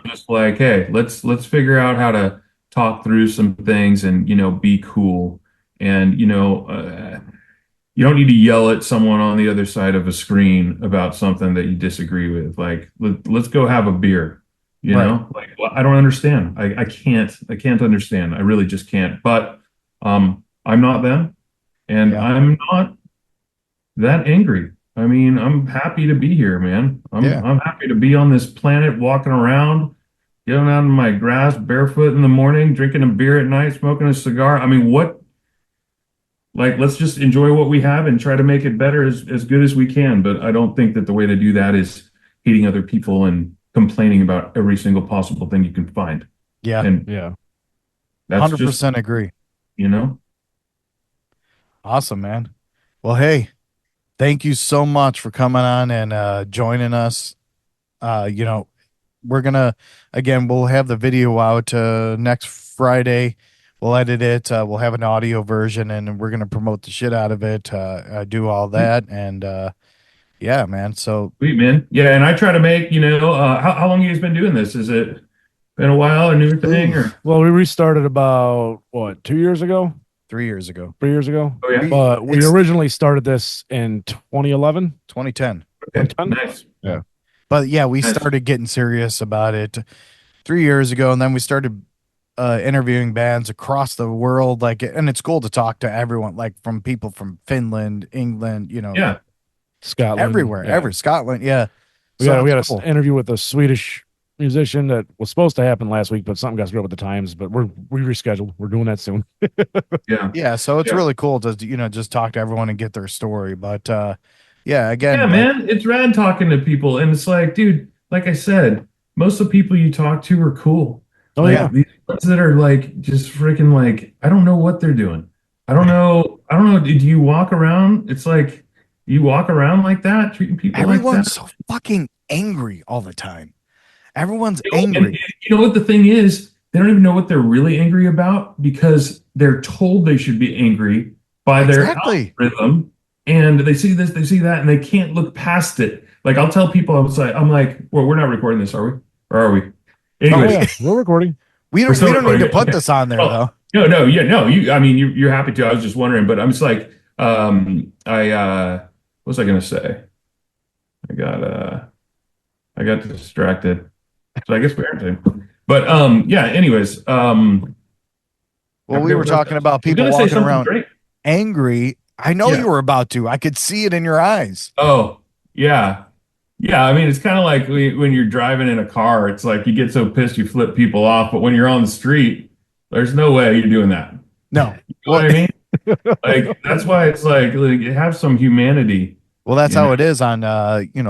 just like, hey, let's figure out how to talk through some things and, be cool. And, you don't need to yell at someone on the other side of a screen about something that you disagree with. Like, let's go have a beer, know? Like, well, I don't understand. I can't understand. I really just can't. But I'm not them, and I'm not that angry. I mean, I'm happy to be here, man. I'm happy to be on this planet, walking around, getting out in my grass barefoot in the morning, drinking a beer at night, smoking a cigar. I mean, let's just enjoy what we have and try to make it better as good as we can. But I don't think that the way to do that is hating other people and complaining about every single possible thing you can find. Yeah. And that's 100% agree. Awesome, man. Well, hey, thank you so much for coming on and joining us. We're gonna, again, we'll have the video out next Friday. We'll edit it. We'll have an audio version, and we're going to promote the shit out of it, do all that. And, yeah, man. So sweet, man. Yeah. And I try to make, how long have you guys been doing this? Is it been a while, a new thing? Or? Well, we restarted about, 2 years ago? 3 years ago. 3 years ago? Oh, yeah. But we originally started this in 2011? 2010. Okay. 2010? Nice. Yeah. But, yeah, we started getting serious about it 3 years ago, and then we started interviewing bands across the world, and it's cool to talk to everyone, like from people from Finland, England, Scotland, everywhere, Scotland. Yeah. We had an interview with a Swedish musician that was supposed to happen last week, but something got screwed up with the times, but we rescheduled. We're doing that soon. Yeah. So it's really cool to, just talk to everyone and get their story. But, again. Yeah, man, it's rad talking to people. And it's like, dude, like I said, most of the people you talk to are cool. Oh, yeah. These ones that are like just freaking like, I don't know what they're doing. I don't know. Do you walk around? It's like you walk around like that, treating people Everyone's like that. so fucking angry all the time. Everyone's angry. And you know what the thing is? They don't even know what they're really angry about because they're told they should be angry by their algorithm. And they see this, they see that, and they can't look past it. Like I'll tell people, I'm like, well, we're not recording this, are we? Or are we? Anyways, we're recording. We don't need to put this on there though. No. You're happy to. I was just wondering, but I'm just like, what was I gonna say? I got distracted. So I guess we aren't doing. But anyways, well, we were talking about people walking around angry. I know you were about to. I could see it in your eyes. Oh, yeah. Yeah, I mean, it's kind of like when you're driving in a car, it's like you get so pissed you flip people off, but when you're on the street, there's no way you're doing that. No. You know what I mean? Like that's why it's like have some humanity. Well, that's you how know? it is on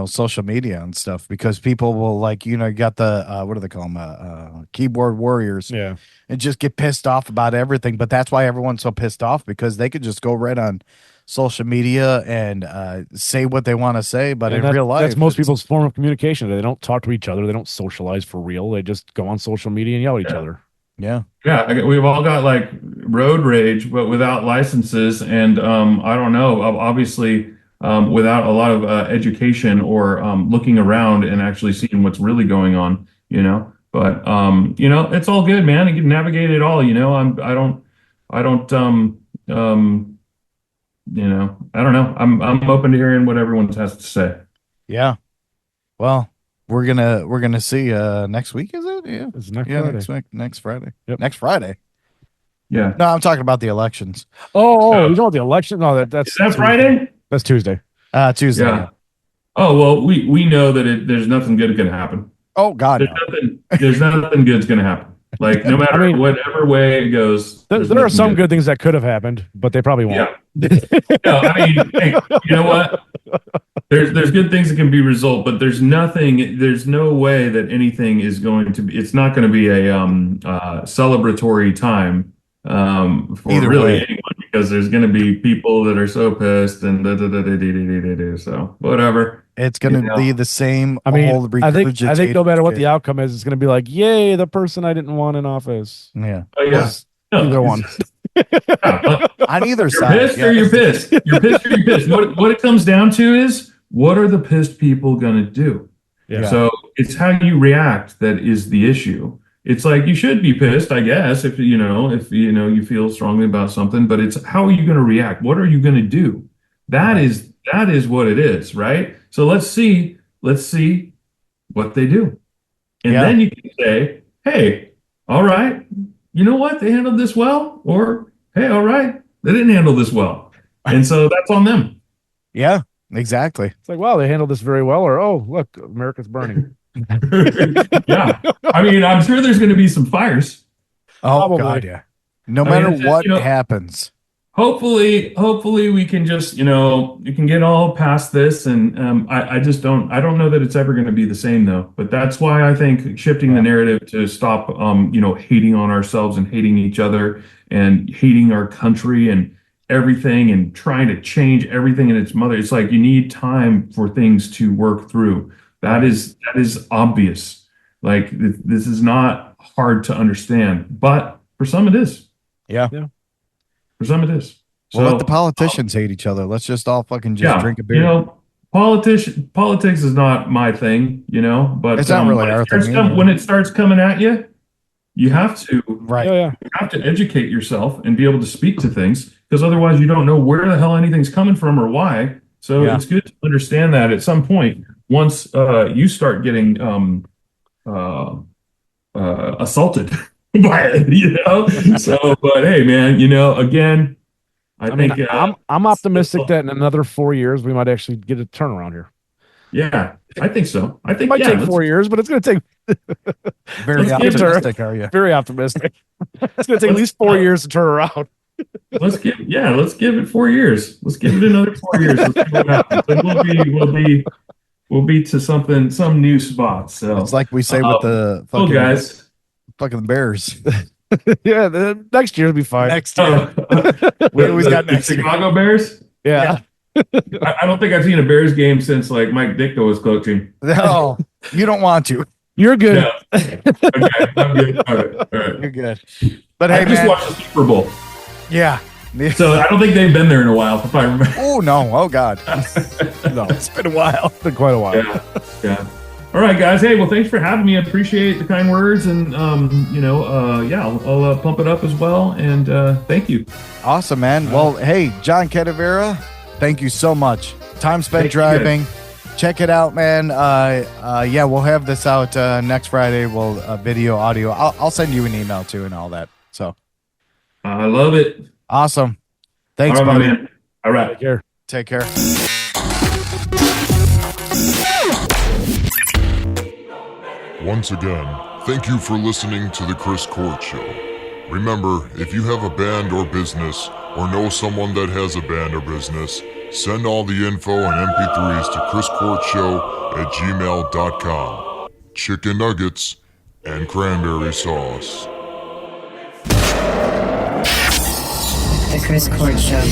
social media and stuff, because people will you got the what do they call them, keyboard warriors, Yeah. and just get pissed off about everything. But that's why everyone's so pissed off, because they could just go right on social media and say what they want to say, but in real life, that's most people's form of communication. They don't talk to each other. They don't socialize for real. They just go on social media and yell at each other. Yeah. We've all got like road rage, but without licenses, and I don't know, obviously without a lot of education or looking around and actually seeing what's really going on, But it's all good, man. You can navigate it all, I don't I don't know. I'm open to hearing what everyone has to say. Yeah. Well, we're gonna see next week, is it? Yeah. It's next Friday. Next Friday. Yep. Next Friday. Yeah. No, I'm talking about the elections. Oh, you know the election? No, that's Is that Friday? That's Tuesday. Tuesday. Yeah. Oh well, we know that there's nothing good going to happen. Oh God, There's nothing good's going to happen. Like no matter whatever way it goes, there are some good things that could have happened, but they probably won't. Yeah. No, I mean, hey, you know what? There's good things that can be resolved, but there's no way that anything is going to be. It's not going to be a celebratory time for Either really way. anyone, because there's going to be people that are so pissed and so whatever. it's gonna be the same. I mean, old I think no matter what regurgitated the outcome is, it's going to be like, yay, the person I didn't want in office. shit. Yeah. Oh, yeah. No, Either one. On either You're side. pissed or you're pissed. You're pissed or you're pissed. What it comes down to is, what are the pissed people going to do? Yeah. So it's how you react that is the issue. It's like you should be pissed, I guess, if you feel strongly about something, but it's how are you going to react? What are you going to do? That is what it is, right? So let's see what they do. And then you can say, hey, all right, you know what? They handled this well, or hey, all right, they didn't handle this well. And so that's on them. Yeah, exactly. It's like, wow, they handled this very well, or oh, look, America's burning. Yeah. I mean, I'm sure there's going to be some fires. Oh Probably. God, yeah. No matter what happens. Hopefully we can just, you can get all past this. And I don't know that it's ever going to be the same though. But that's why I think shifting the narrative to stop, hating on ourselves and hating each other and hating our country and everything and trying to change everything in its mother. It's like you need time for things to work through. That is obvious. Like this is not hard to understand, but for some it is. Yeah. For some it is. Well, So let the politicians hate each other. Let's just all fucking just drink a beer. Politics is not my thing, but It's not really our thing either. when it starts coming at you, you have to Right. Yeah. you have to educate yourself and be able to speak to things, because otherwise you don't know where the hell anything's coming from or why. So Yeah. it's good to understand that at some point, once you start getting assaulted by it, So, but hey, man, again, I think I'm optimistic that in another 4 years we might actually get a turnaround here. Yeah, I think so. I think It might take 4 years, but it's going to take Very Let's give it- optimistic, are you? very optimistic. It's going to take at least 4 years to turn around. let's give it 4 years. Let's give it another 4 years. Let's see what happens. And we'll be to some new spot. So It's like we say with the fucking Bears. Yeah, the next year will be fine. Next year. We always got the next year. Chicago Bears. Yeah. I don't think I've seen a Bears game since like Mike Ditka was coaching. No, you don't want to. You're good. Yeah. Okay, I'm good. All right. You're good. But I hey, just man. watched the Super Bowl, Yeah. so I don't think they've been there in a while. If I remember. Oh no. Oh God. No, It's been a while. it's been quite a while. Yeah. All right, guys. Hey, well, thanks for having me. I appreciate the kind words, and I'll pump it up as well. And thank you. Awesome, man. Well, hey, Jon Cattivera, thank you so much. Time spent Thank you, driving. Check it out, man. We'll have this out next Friday. We'll video, audio. I'll send you an email too and all that. So I love it. awesome. Thanks, All right, my buddy. man. All right. Take care. Take care. Once again, thank you for listening to The Chris Court Show. Remember, if you have a band or business, or know someone that has a band or business, send all the info and MP3s to chriscourtshow@gmail.com. Chicken nuggets and cranberry sauce. The Chris Court Show.